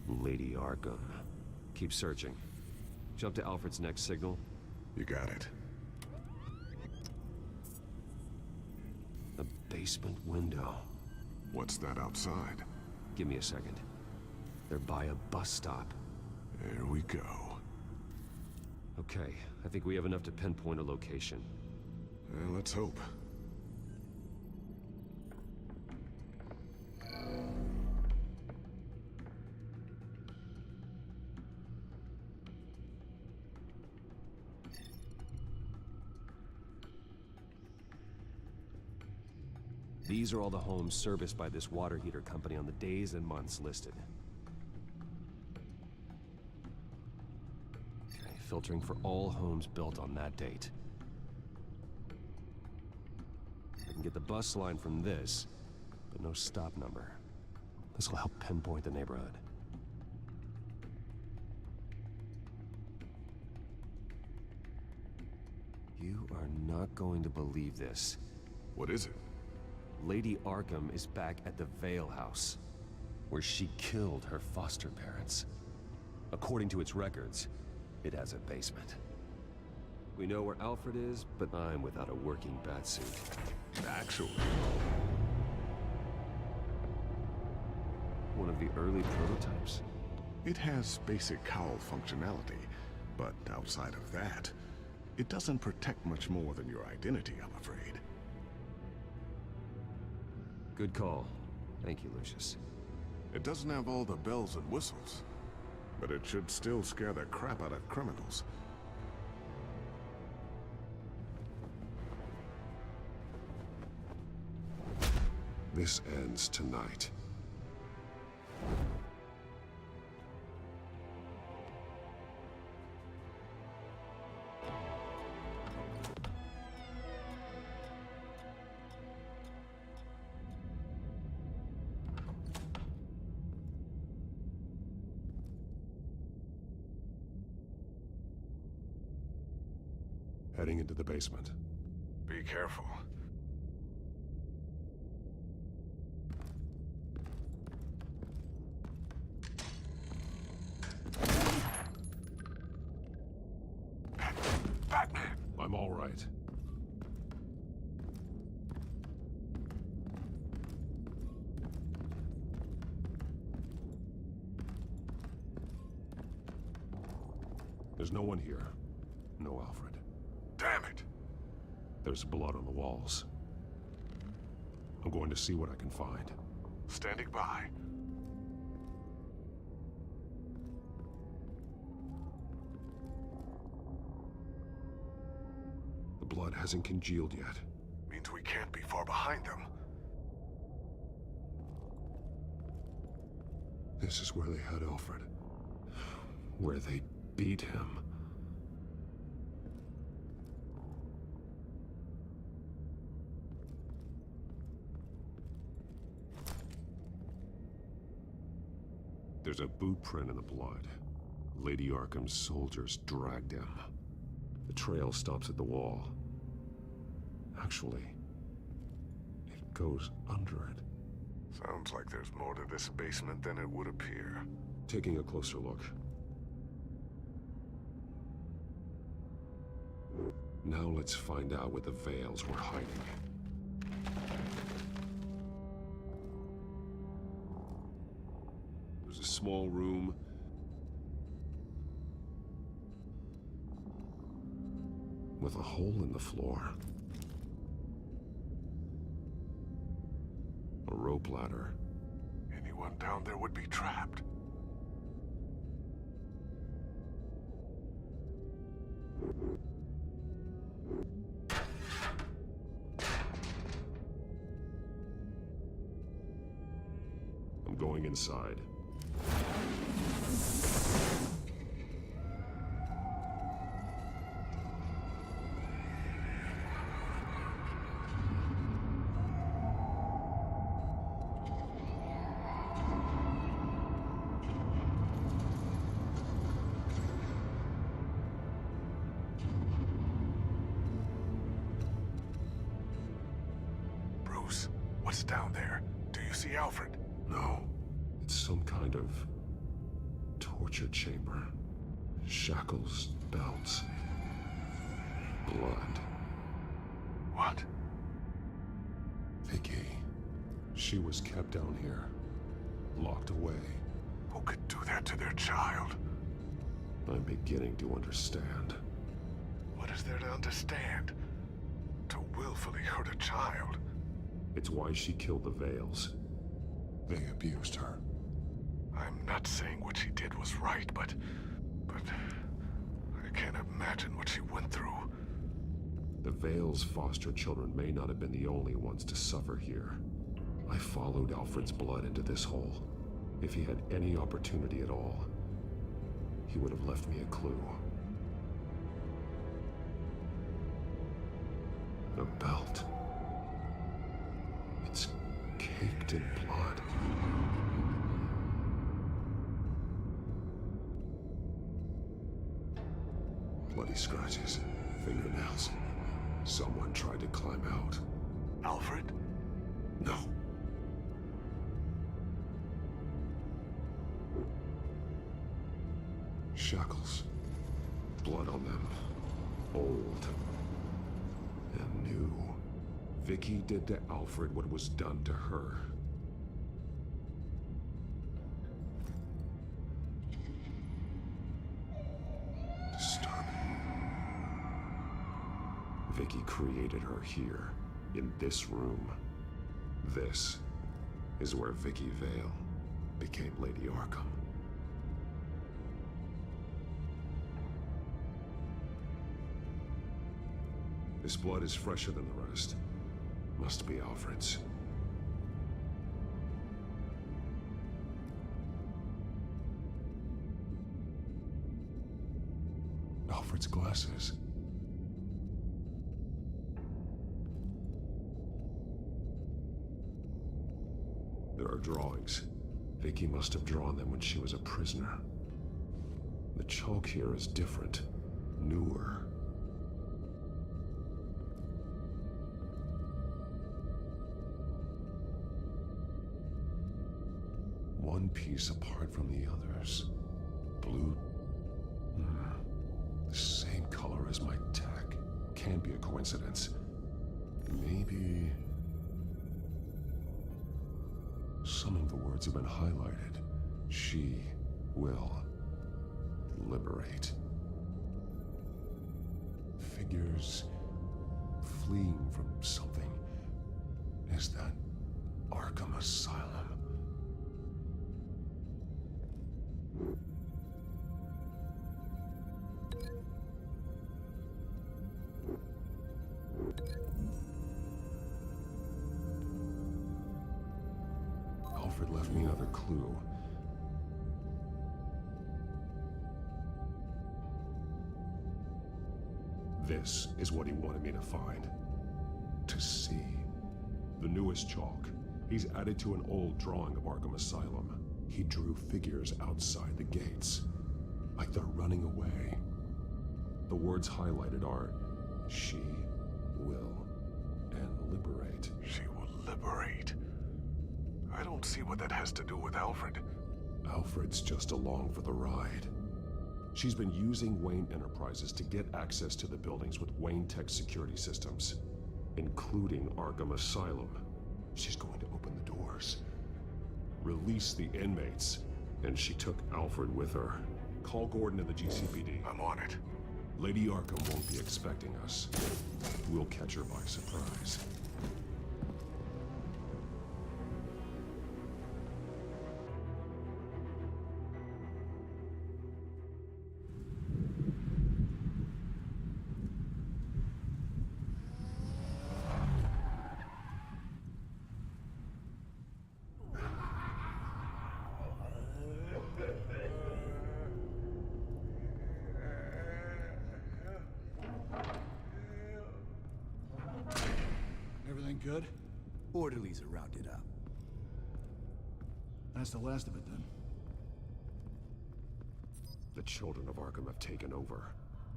Speaker 11: Lady Arkham. Keep searching. Jump to Alfred's next signal.
Speaker 4: You got it.
Speaker 11: A basement window.
Speaker 4: What's that outside?
Speaker 11: Give me a second. They're by a bus stop.
Speaker 4: There we go.
Speaker 11: Okay, I think we have enough to pinpoint a location.
Speaker 4: Let's hope.
Speaker 11: These are all the homes serviced by this water heater company on the days and months listed. Okay, filtering for all homes built on that date. I can get the bus line from this, but no stop number. This will help pinpoint the neighborhood. You are not going to believe this.
Speaker 4: What is it?
Speaker 11: Lady Arkham is back at the Vale House, where she killed her foster parents. According to its records, it has a basement. We know where Alfred is, but I'm without a working batsuit.
Speaker 4: Actually.
Speaker 11: One of the early prototypes.
Speaker 4: It has basic cowl functionality, but outside of that, it doesn't protect much more than your identity, I'm afraid.
Speaker 11: Good call. Thank you, Lucius.
Speaker 4: It doesn't have all the bells and whistles, but it should still scare the crap out of criminals. This ends tonight.
Speaker 15: Heading into the basement.
Speaker 4: Be careful.
Speaker 15: Batman! I'm all right. There's no one here. No Alfred.
Speaker 4: Damn it!
Speaker 15: There's blood on the walls. I'm going to see what I can find.
Speaker 4: Standing by.
Speaker 15: The blood hasn't congealed yet.
Speaker 4: Means we can't be far behind them.
Speaker 15: This is where they had Alfred. Where they beat him. There's a boot print in the blood. Lady Arkham's soldiers dragged him. The trail stops at the wall. Actually, it goes under it.
Speaker 4: Sounds like there's more to this basement than it would appear.
Speaker 15: Taking a closer look. Now let's find out where the Veils were hiding. There's a small room. With a hole in the floor. A rope ladder.
Speaker 4: Anyone down there would be trapped.
Speaker 15: I'm going inside.
Speaker 4: Bruce, what's down there? Do you see Alfred?
Speaker 15: No. It's some kind of torture chamber. Shackles, belts, blood.
Speaker 4: What?
Speaker 15: Vicky. She was kept down here. Locked away.
Speaker 4: Who could do that to their child?
Speaker 15: I'm beginning to understand.
Speaker 4: What is there to understand? To willfully hurt a child?
Speaker 15: It's why she killed the Veils. They abused her.
Speaker 4: I'm not saying what she did was right, but I can't imagine what she went through.
Speaker 15: The Veils' foster children may not have been the only ones to suffer here. I followed Alfred's blood into this hole. If he had any opportunity at all, he would have left me a clue. The belt. It's caked in blood. Bloody scratches, fingernails. Someone tried to climb out.
Speaker 4: Alfred?
Speaker 15: No. Shackles. Blood on them. Old. And new. Vicky did to Alfred what was done to her. Disturbing. Vicky created her here, in this room. This is where Vicky Vale became Lady Arkham. This blood is fresher than the rest. Must be Alfred's. Alfred's glasses. There are drawings. Vicky must have drawn them when she was a prisoner. The chalk here is different, newer. One piece apart from the others. Blue. The same color as my tech. Can't be a coincidence. Maybe... Some of the words have been highlighted. She will liberate. Figures fleeing from something. Is that Arkham Asylum? Alfred left me another clue. This is what he wanted me to find. To see. The newest chalk. He's added to an old drawing of Arkham Asylum. He drew figures outside the gates. Like they're running away. The words highlighted are, she will, and liberate.
Speaker 4: She will liberate? I don't see what that has to do with Alfred.
Speaker 15: Alfred's just along for the ride. She's been using Wayne Enterprises to get access to the buildings with Wayne Tech security systems, including Arkham Asylum. She's going to open the doors, release the inmates, and she took Alfred with her. Call Gordon and the GCPD.
Speaker 4: I'm on it.
Speaker 15: Lady Arkham won't be expecting us. We'll catch her by surprise.
Speaker 9: Everything good?
Speaker 1: Orderlies are rounded up.
Speaker 9: That's the last of it, then.
Speaker 15: The children of Arkham have taken over.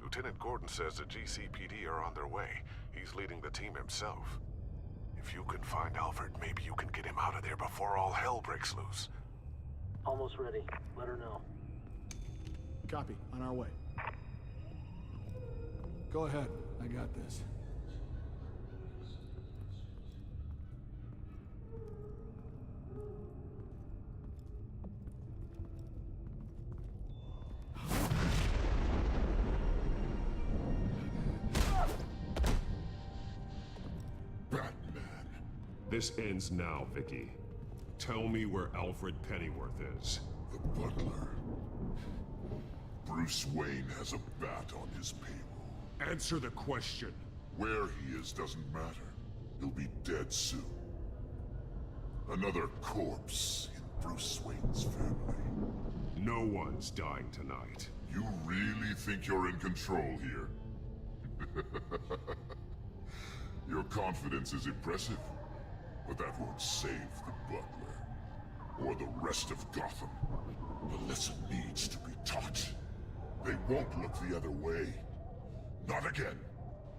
Speaker 4: Lieutenant Gordon says the GCPD are on their way. He's leading the team himself. If you can find Alfred, maybe you can get him out of there before all hell breaks loose.
Speaker 8: Almost ready. Let her know.
Speaker 9: Copy. On our way. Go ahead. I got this.
Speaker 15: This ends now, Vicky. Tell me where Alfred Pennyworth is.
Speaker 16: The butler. Bruce Wayne has a bat on his payroll.
Speaker 15: Answer the question.
Speaker 16: Where he is doesn't matter. He'll be dead soon. Another corpse in Bruce Wayne's family.
Speaker 15: No one's dying tonight.
Speaker 16: You really think you're in control here? Your confidence is impressive. But that won't save the butler, or the rest of Gotham. The lesson needs to be taught. They won't look the other way. Not again.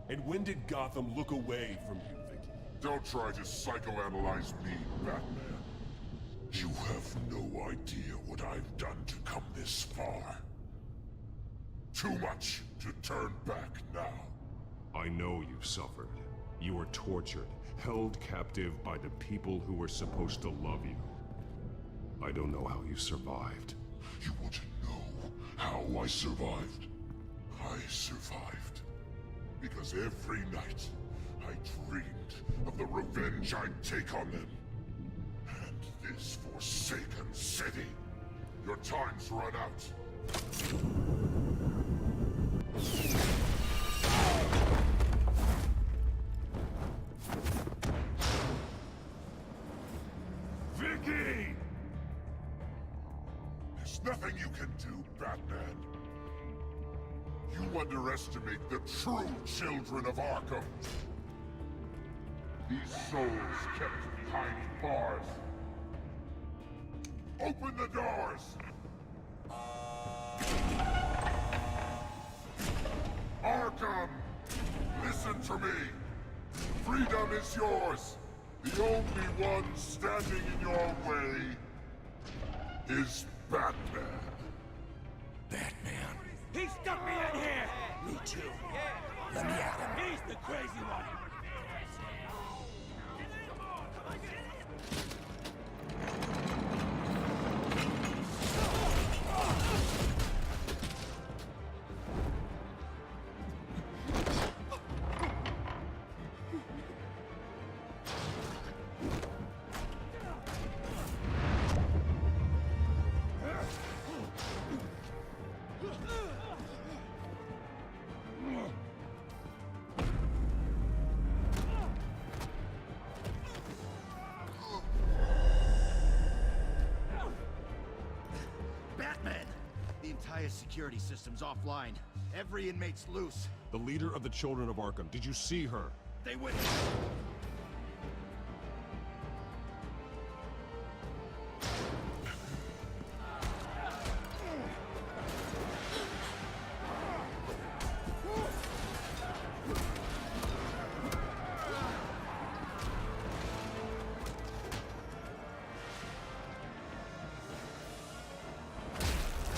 Speaker 17: And when did Gotham look away from you, Vicky?
Speaker 16: Don't try to psychoanalyze me, Batman. You have no idea what I've done to come this far. Too much to turn back now.
Speaker 15: I know you suffered. You were tortured, held captive by the people who were supposed to love you. I don't know how you survived.
Speaker 16: You want to know how I survived? I survived because every night I dreamed of the revenge I'd take on them. And this forsaken city. Your time's run out.
Speaker 15: Vicky!
Speaker 16: There's nothing you can do, Batman. You underestimate the true children of Arkham. These souls kept behind bars. Open the doors! Arkham! Listen to me! Freedom is yours! The only one standing in your way is Batman.
Speaker 1: Batman.
Speaker 2: He stuck me in here!
Speaker 1: Me too. Let me at him.
Speaker 2: He's the crazy one!
Speaker 7: Various security systems offline. Every inmate's loose.
Speaker 17: The leader of the Children of Arkham. Did you see her?
Speaker 7: They went...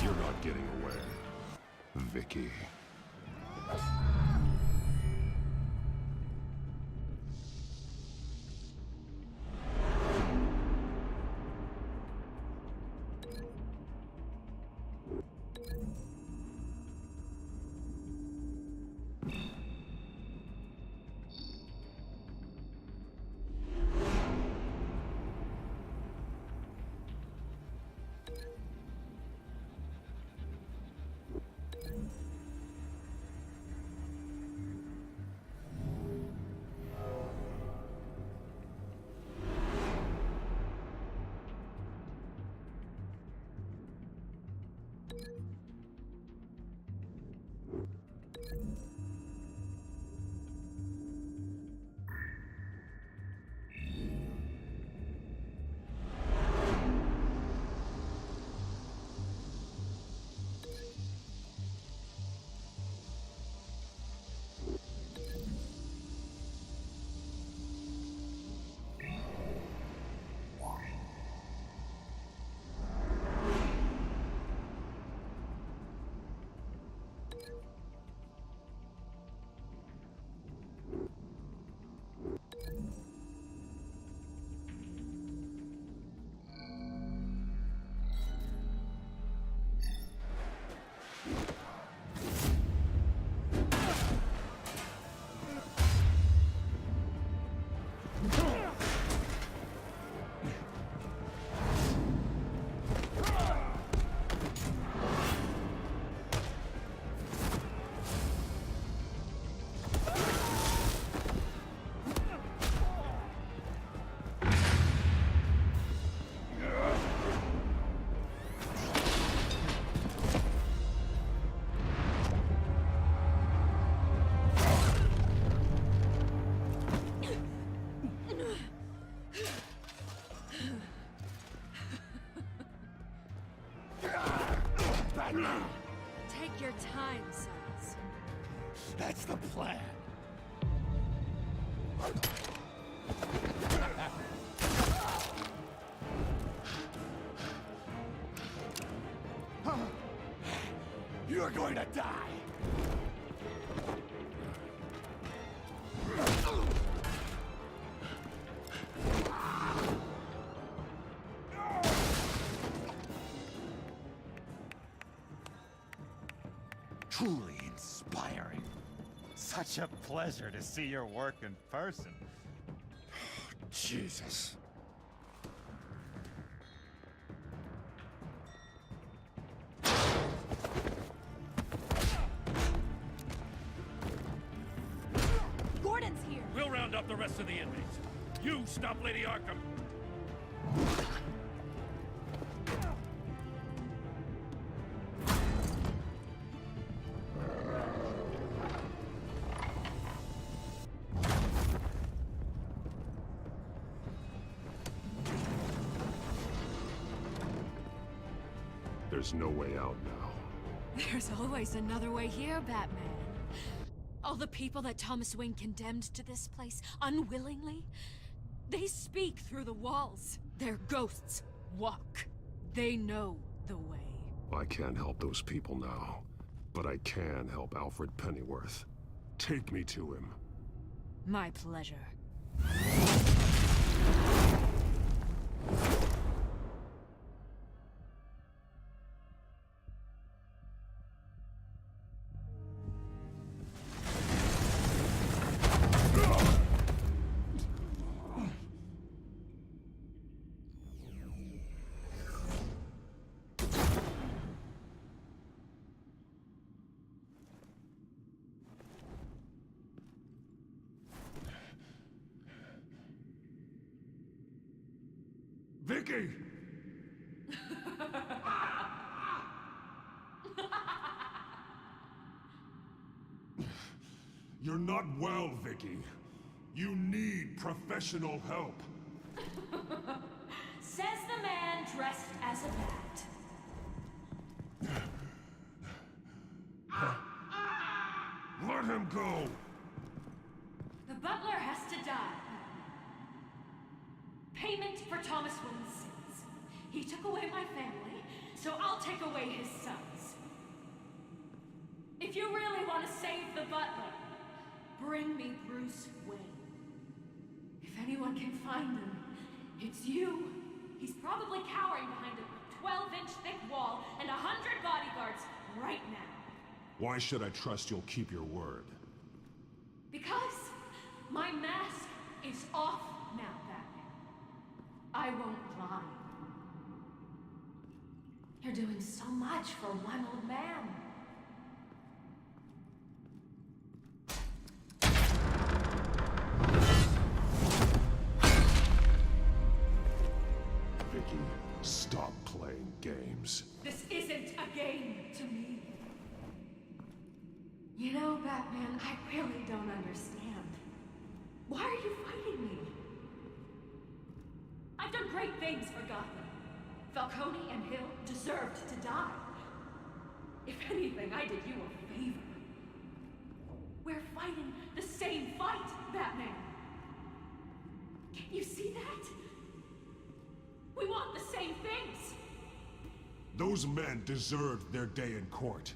Speaker 15: You're not getting away, Vicky.
Speaker 18: Take your time, sons.
Speaker 1: That's the plan. You're going to die. Truly inspiring. Such a pleasure to see your work in person.
Speaker 17: Jesus.
Speaker 18: Gordon's here.
Speaker 5: We'll round up the rest of the inmates. You stop Lady Arkham.
Speaker 15: There's no way out now.
Speaker 18: There's always another way here, Batman. All the people that Thomas Wayne condemned to this place unwillingly, they speak through the walls. Their ghosts walk. They know the way.
Speaker 15: I can't help those people now, but I can help Alfred Pennyworth. Take me to him.
Speaker 18: My pleasure.
Speaker 17: Vicky!
Speaker 16: You're not well, Vicky. You need professional help.
Speaker 18: Says the man dressed as a bat.
Speaker 16: Let him go!
Speaker 18: The butler has to die. Payment for Thomas Wayne's sins. He took away my family, so I'll take away his sons. If you really want to save the butler, bring me Bruce Wayne. If anyone can find him, it's you. He's probably cowering behind a 12-inch thick wall and 100 bodyguards right now.
Speaker 15: Why should I trust you'll keep your word?
Speaker 18: Because my mask is off now, Batman. I won't lie. You're doing so much for one old man.
Speaker 15: Vicky, stop playing games.
Speaker 18: This isn't a game to me. You know, Batman, I really don't understand. Why are you fighting me? I've done great things for Gotham. Falcone and Hill deserved to die. If anything, I did you a favor. We're fighting the same fight, Batman. Can you see that? We want the same things.
Speaker 15: Those men deserved their day in court,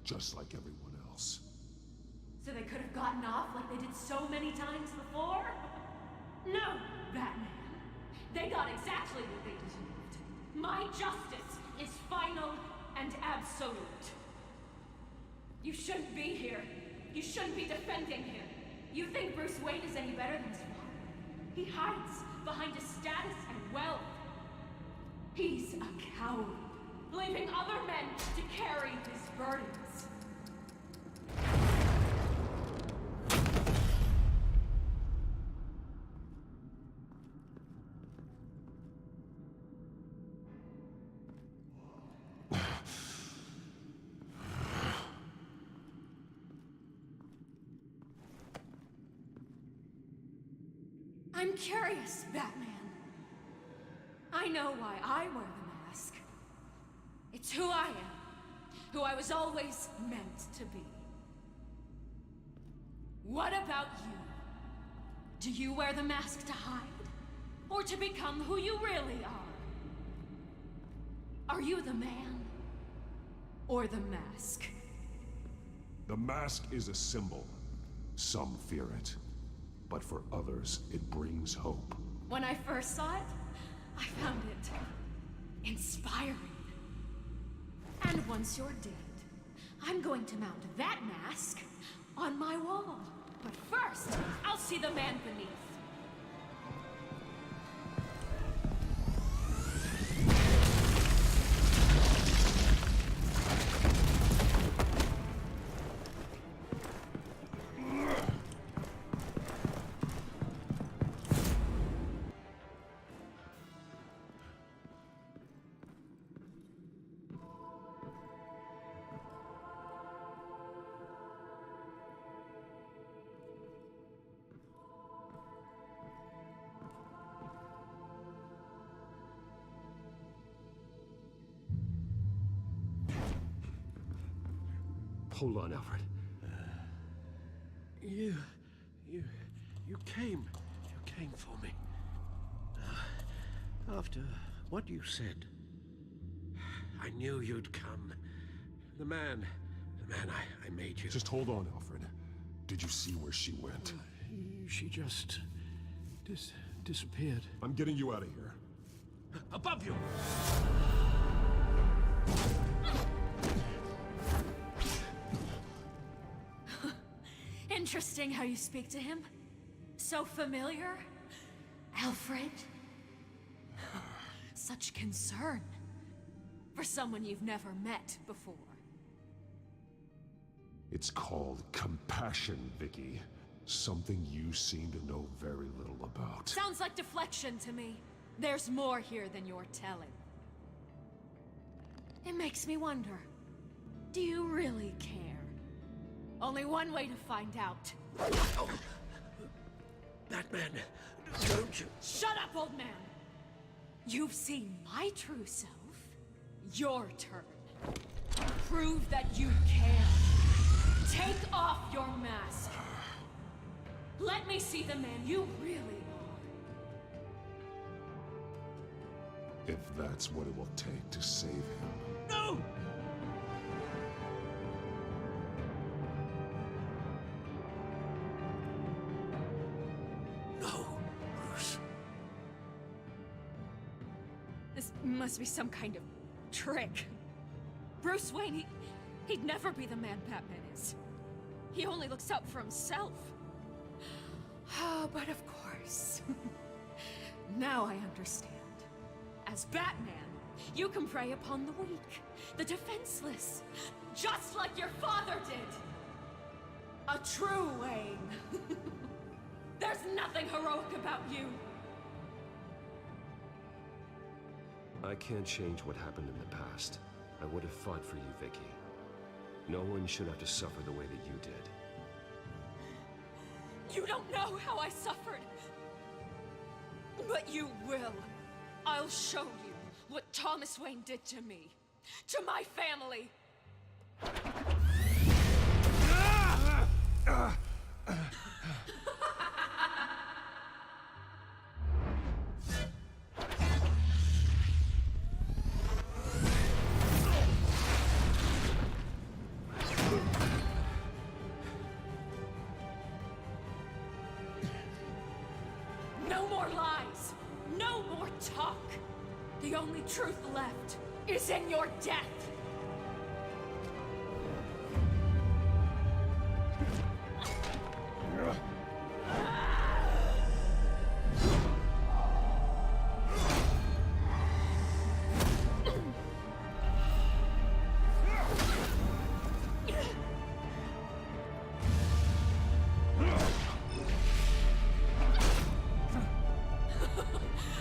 Speaker 15: just like everyone else.
Speaker 18: So they could have gotten off like they did so many times before? No, Batman. They got exactly what they deserved. My justice is final and absolute. You shouldn't be here. You shouldn't be defending him. You think Bruce Wayne is any better than his father? He hides behind his status and wealth. He's a coward, leaving other men to carry his burdens. I'm curious, Batman. I know why I wear the mask. It's who I am. Who I was always meant to be. What about you? Do you wear the mask to hide? Or to become who you really are? Are you the man? Or the mask?
Speaker 15: The mask is a symbol. Some fear it. But for others, it brings hope.
Speaker 18: When I first saw it, I found it inspiring. And once you're dead, I'm going to mount that mask on my wall. But first, I'll see the man beneath.
Speaker 13: Hold on, Alfred. You came for me. After what you said, I knew you'd come. The man I made you.
Speaker 15: Just hold on, Alfred. Did you see where she went?
Speaker 9: She just disappeared.
Speaker 15: I'm getting you out of here.
Speaker 13: Above you!
Speaker 18: Interesting how you speak to him. So familiar. Alfred. Such concern. For someone you've never met before.
Speaker 15: It's called compassion, Vicky. Something you seem to know very little about.
Speaker 18: Sounds like deflection to me. There's more here than you're telling. It makes me wonder. Do you really care? Only one way to find out.
Speaker 13: Oh. Batman, don't you...
Speaker 18: Shut up, old man! You've seen my true self. Your turn. Prove that you can. Take off your mask. Let me see the man you really are.
Speaker 15: If that's what it will take to save him.
Speaker 2: No!
Speaker 13: No, Bruce.
Speaker 18: This must be some kind of trick. Bruce Wayne, he'd never be the man Batman is. He only looks out for himself. Oh, but of course. Now I understand. As Batman, you can prey upon the weak, the defenseless, just like your father did. A true Wayne. There's nothing heroic about you.
Speaker 11: I can't change what happened in the past. I would have fought for you, Vicky. No one should have to suffer the way that you did.
Speaker 18: You don't know how I suffered. But you will. I'll show you what Thomas Wayne did to me. To my family. No more lies! No more talk! The only truth left is in your death!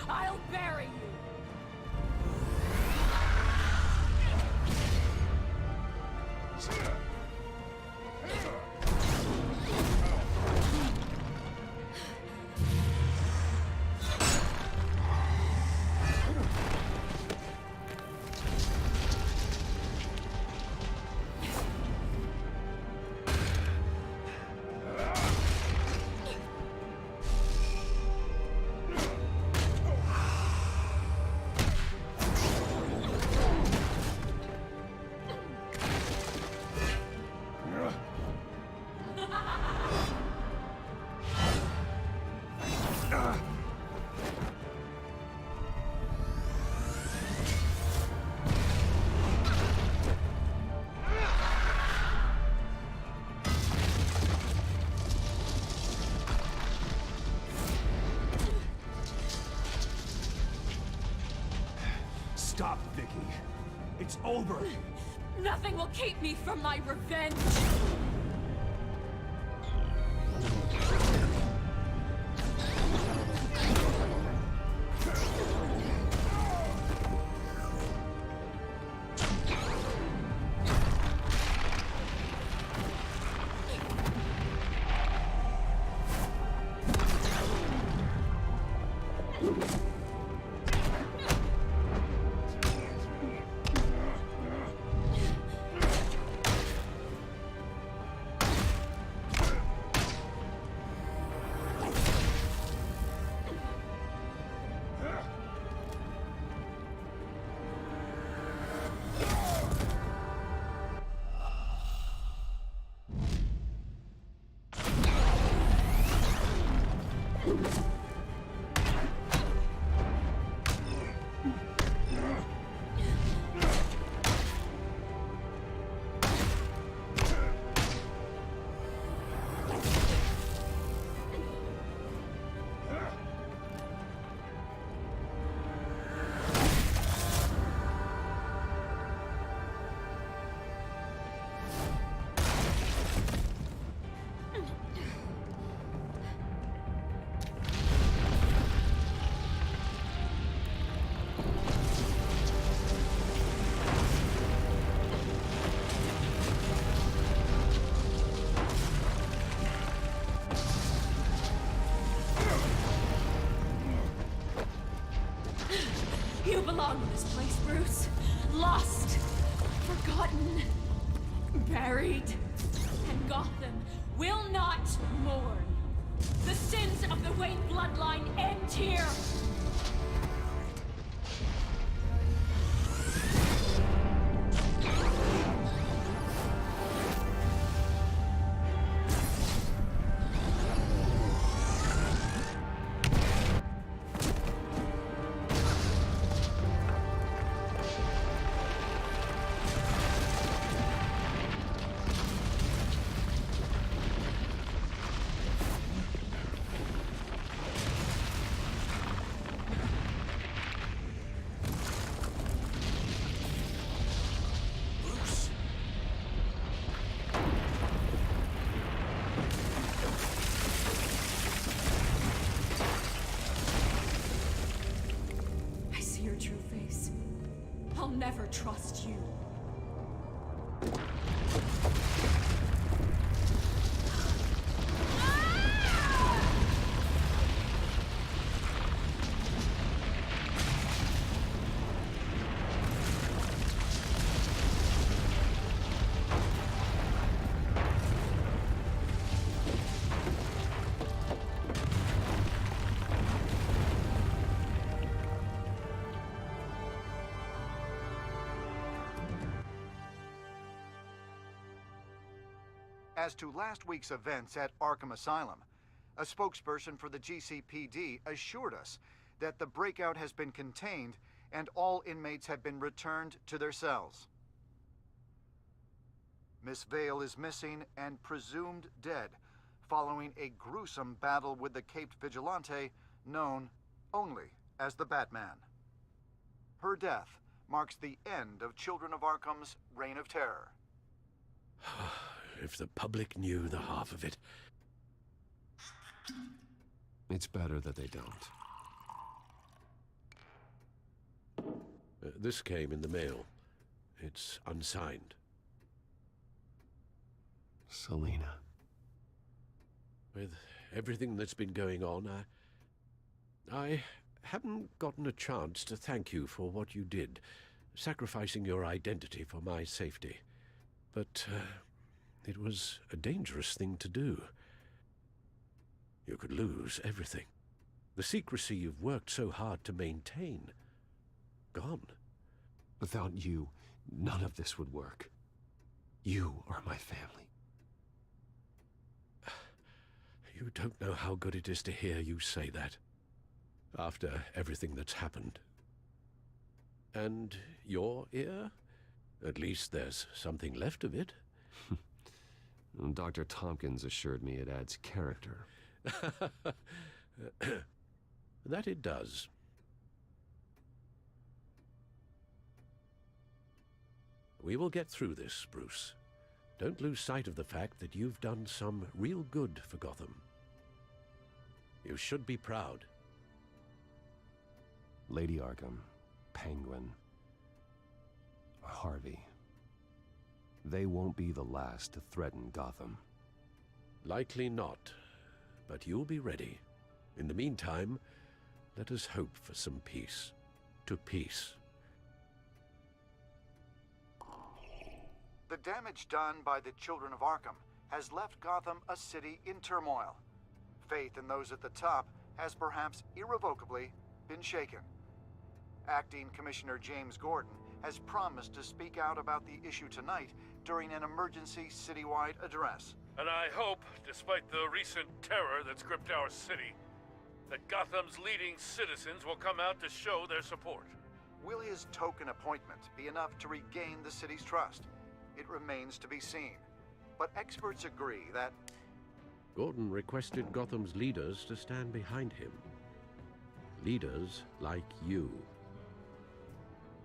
Speaker 18: I'll bury you!
Speaker 2: Stop, Vicky. It's over.
Speaker 18: Nothing will keep me from my revenge! belong in this place, Bruce. Lost, forgotten, buried. And Gotham will not mourn. The sins of the Wayne bloodline end here. I'll never trust you.
Speaker 7: As to last week's events at Arkham Asylum, a spokesperson for the GCPD assured us that the breakout has been contained and all inmates have been returned to their cells. Miss Vale is missing and presumed dead following a gruesome battle with the caped vigilante known only as the Batman. Her death marks the end of Children of Arkham's reign of terror.
Speaker 13: If the public knew the half of it.
Speaker 11: It's better that they don't.
Speaker 13: This came in the mail. It's unsigned.
Speaker 11: Selina.
Speaker 13: With everything that's been going on, I haven't gotten a chance to thank you for what you did, sacrificing your identity for my safety. But it was a dangerous thing to do. You could lose everything. The secrecy you've worked so hard to maintain. Gone.
Speaker 11: Without you, none of this would work. You are my family.
Speaker 13: You don't know how good it is to hear you say that. After everything that's happened. And your ear? At least there's something left of it.
Speaker 11: Dr. Tompkins assured me it adds character.
Speaker 13: That it does. We will get through this, Bruce. Don't lose sight of the fact that you've done some real good for Gotham. You should be proud.
Speaker 11: Lady Arkham, Penguin, Harvey. They won't be the last to threaten Gotham.
Speaker 13: Likely not, but you'll be ready. In the meantime, let us hope for some peace. To peace.
Speaker 7: The damage done by the Children of Arkham has left Gotham a city in turmoil. Faith in those at the top has perhaps irrevocably been shaken. Acting Commissioner James Gordon has promised to speak out about the issue tonight during an emergency citywide address.
Speaker 5: And I hope, despite the recent terror that's gripped our city, that Gotham's leading citizens will come out to show their support.
Speaker 7: Will his token appointment be enough to regain the city's trust? It remains to be seen. But experts agree that
Speaker 13: Gordon requested Gotham's leaders to stand behind him. Leaders like you.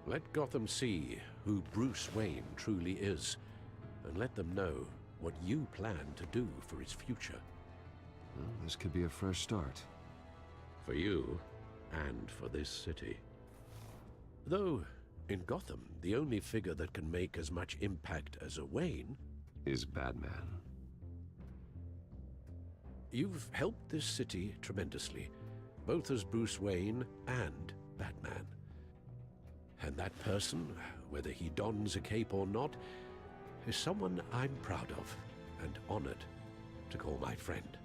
Speaker 13: Let Gotham see who Bruce Wayne truly is, and let them know what you plan to do for its future.
Speaker 11: Well, this could be a fresh start.
Speaker 13: For you, and for this city. Though, in Gotham, the only figure that can make as much impact as a Wayne
Speaker 11: is Batman.
Speaker 13: You've helped this city tremendously, both as Bruce Wayne and Batman. And that person, whether he dons a cape or not, is someone I'm proud of and honored to call my friend.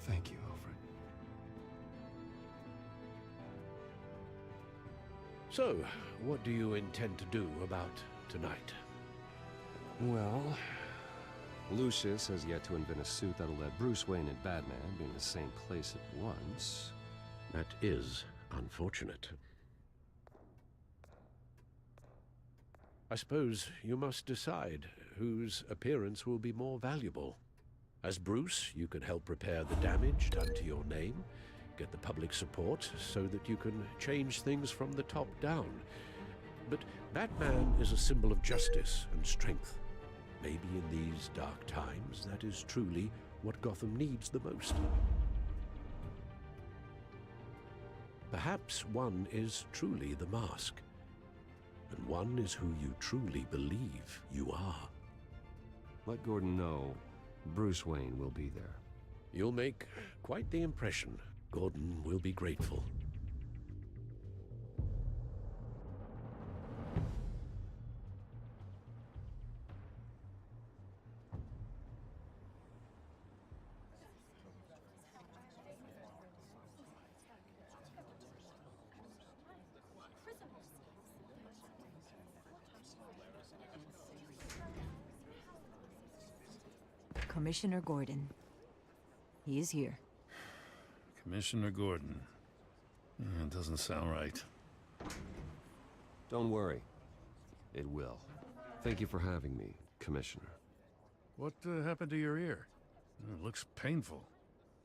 Speaker 11: Thank you, Alfred.
Speaker 13: So, what do you intend to do about tonight?
Speaker 11: Well, Lucius has yet to invent a suit that'll let Bruce Wayne and Batman be in the same place at once.
Speaker 13: That is unfortunate. I suppose you must decide whose appearance will be more valuable. As Bruce, you can help repair the damage done to your name, get the public support so that you can change things from the top down. But Batman is a symbol of justice and strength. Maybe in these dark times, that is truly what Gotham needs the most. Perhaps one is truly the mask, and one is who you truly believe you are.
Speaker 11: Let Gordon know Bruce Wayne will be there.
Speaker 13: You'll make quite the impression. Gordon will be grateful.
Speaker 19: Commissioner Gordon. He is here.
Speaker 5: Commissioner Gordon. It doesn't sound right.
Speaker 11: Don't worry. It will. Thank you for having me, Commissioner.
Speaker 5: What happened to your ear? It looks painful.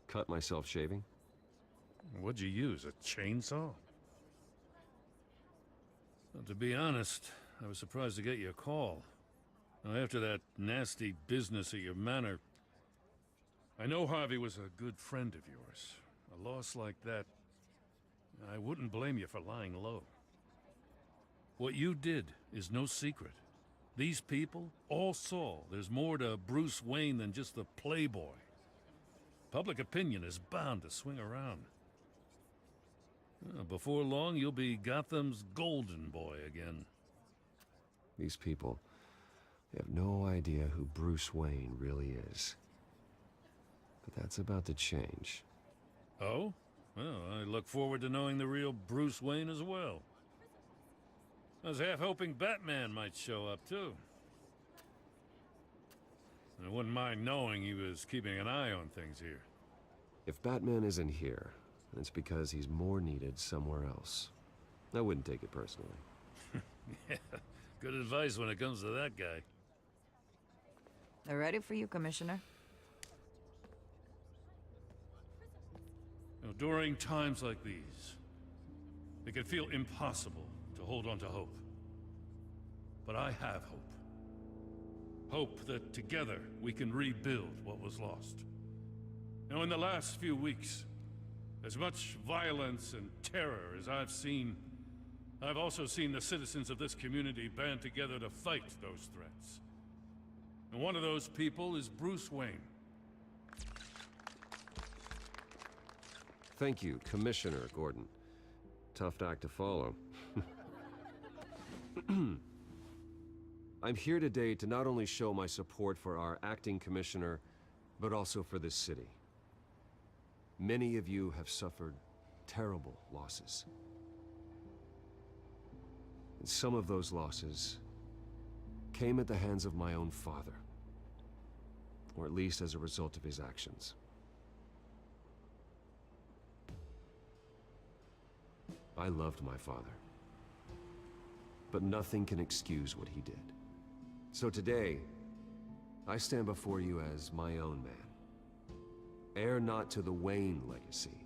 Speaker 11: Cut myself shaving?
Speaker 5: What'd you use, a chainsaw? Well, to be honest, I was surprised to get your call. Now, after that nasty business at your manor, I know Harvey was a good friend of yours. A loss like that, I wouldn't blame you for lying low. What you did is no secret. These people all saw there's more to Bruce Wayne than just the playboy. Public opinion is bound to swing around. Before long, you'll be Gotham's golden boy again.
Speaker 11: These people, they have no idea who Bruce Wayne really is. But that's about to change.
Speaker 5: Oh? Well, I look forward to knowing the real Bruce Wayne as well. I was half hoping Batman might show up, too. I wouldn't mind knowing he was keeping an eye on things here.
Speaker 11: If Batman isn't here, then it's because he's more needed somewhere else. I wouldn't take it personally.
Speaker 5: Yeah, good advice when it comes to that guy.
Speaker 19: They're ready for you, Commissioner.
Speaker 5: You know, during times like these, it can feel impossible to hold on to hope. But I have hope. Hope that together we can rebuild what was lost. Now, in the last few weeks, as much violence and terror as I've seen, I've also seen the citizens of this community band together to fight those threats. And one of those people is Bruce Wayne.
Speaker 11: Thank you, Commissioner Gordon. Tough act to follow. I'm here today to not only show my support for our acting commissioner, but also for this city. Many of you have suffered terrible losses. And some of those losses came at the hands of my own father. Or at least as a result of his actions. I loved my father. But nothing can excuse what he did. So today, I stand before you as my own man. Heir not to the Wayne legacy,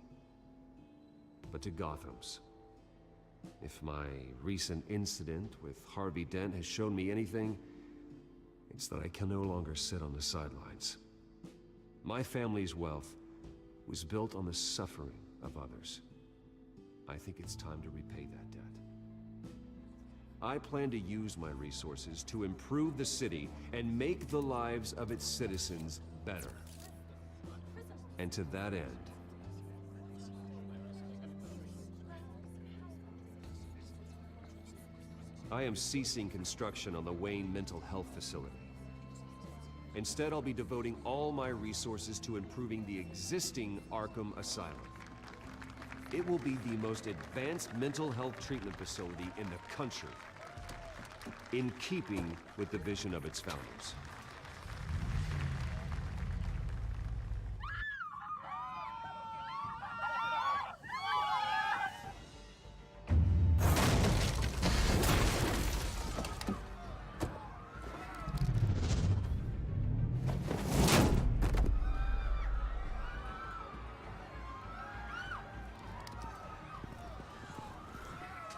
Speaker 11: but to Gotham's. If my recent incident with Harvey Dent has shown me anything, it's that I can no longer sit on the sidelines. My family's wealth was built on the suffering of others. I think it's time to repay that debt. I plan to use my resources to improve the city and make the lives of its citizens better. And to that end, I am ceasing construction on the Wayne Mental Health Facility. Instead, I'll be devoting all my resources to improving the existing Arkham Asylum. It will be the most advanced mental health treatment facility in the country, in keeping with the vision of its founders.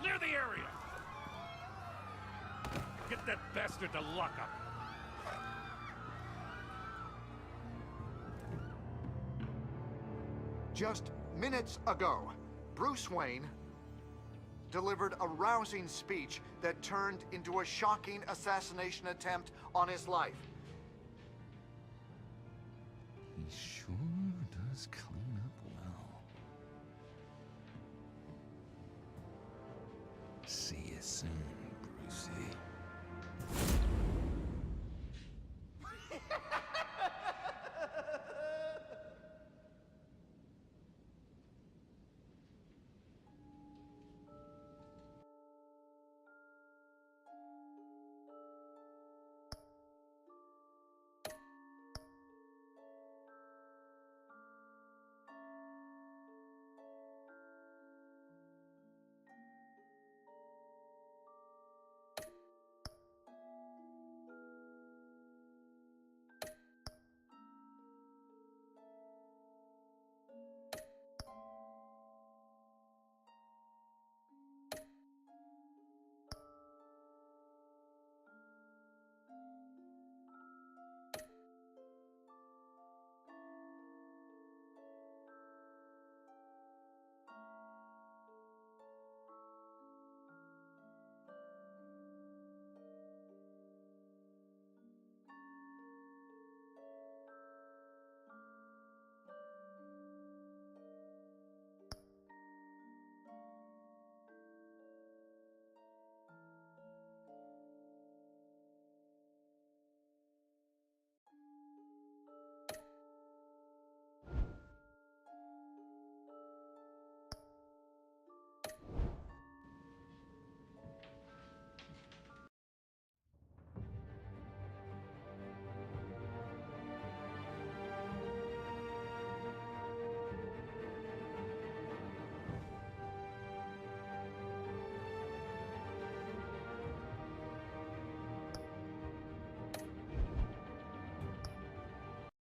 Speaker 5: Clear the area! Get that bastard to lock up!
Speaker 7: Just minutes ago, Bruce Wayne delivered a rousing speech that turned into a shocking assassination attempt on his life.
Speaker 1: He sure does clean up well. See you soon, Brucey.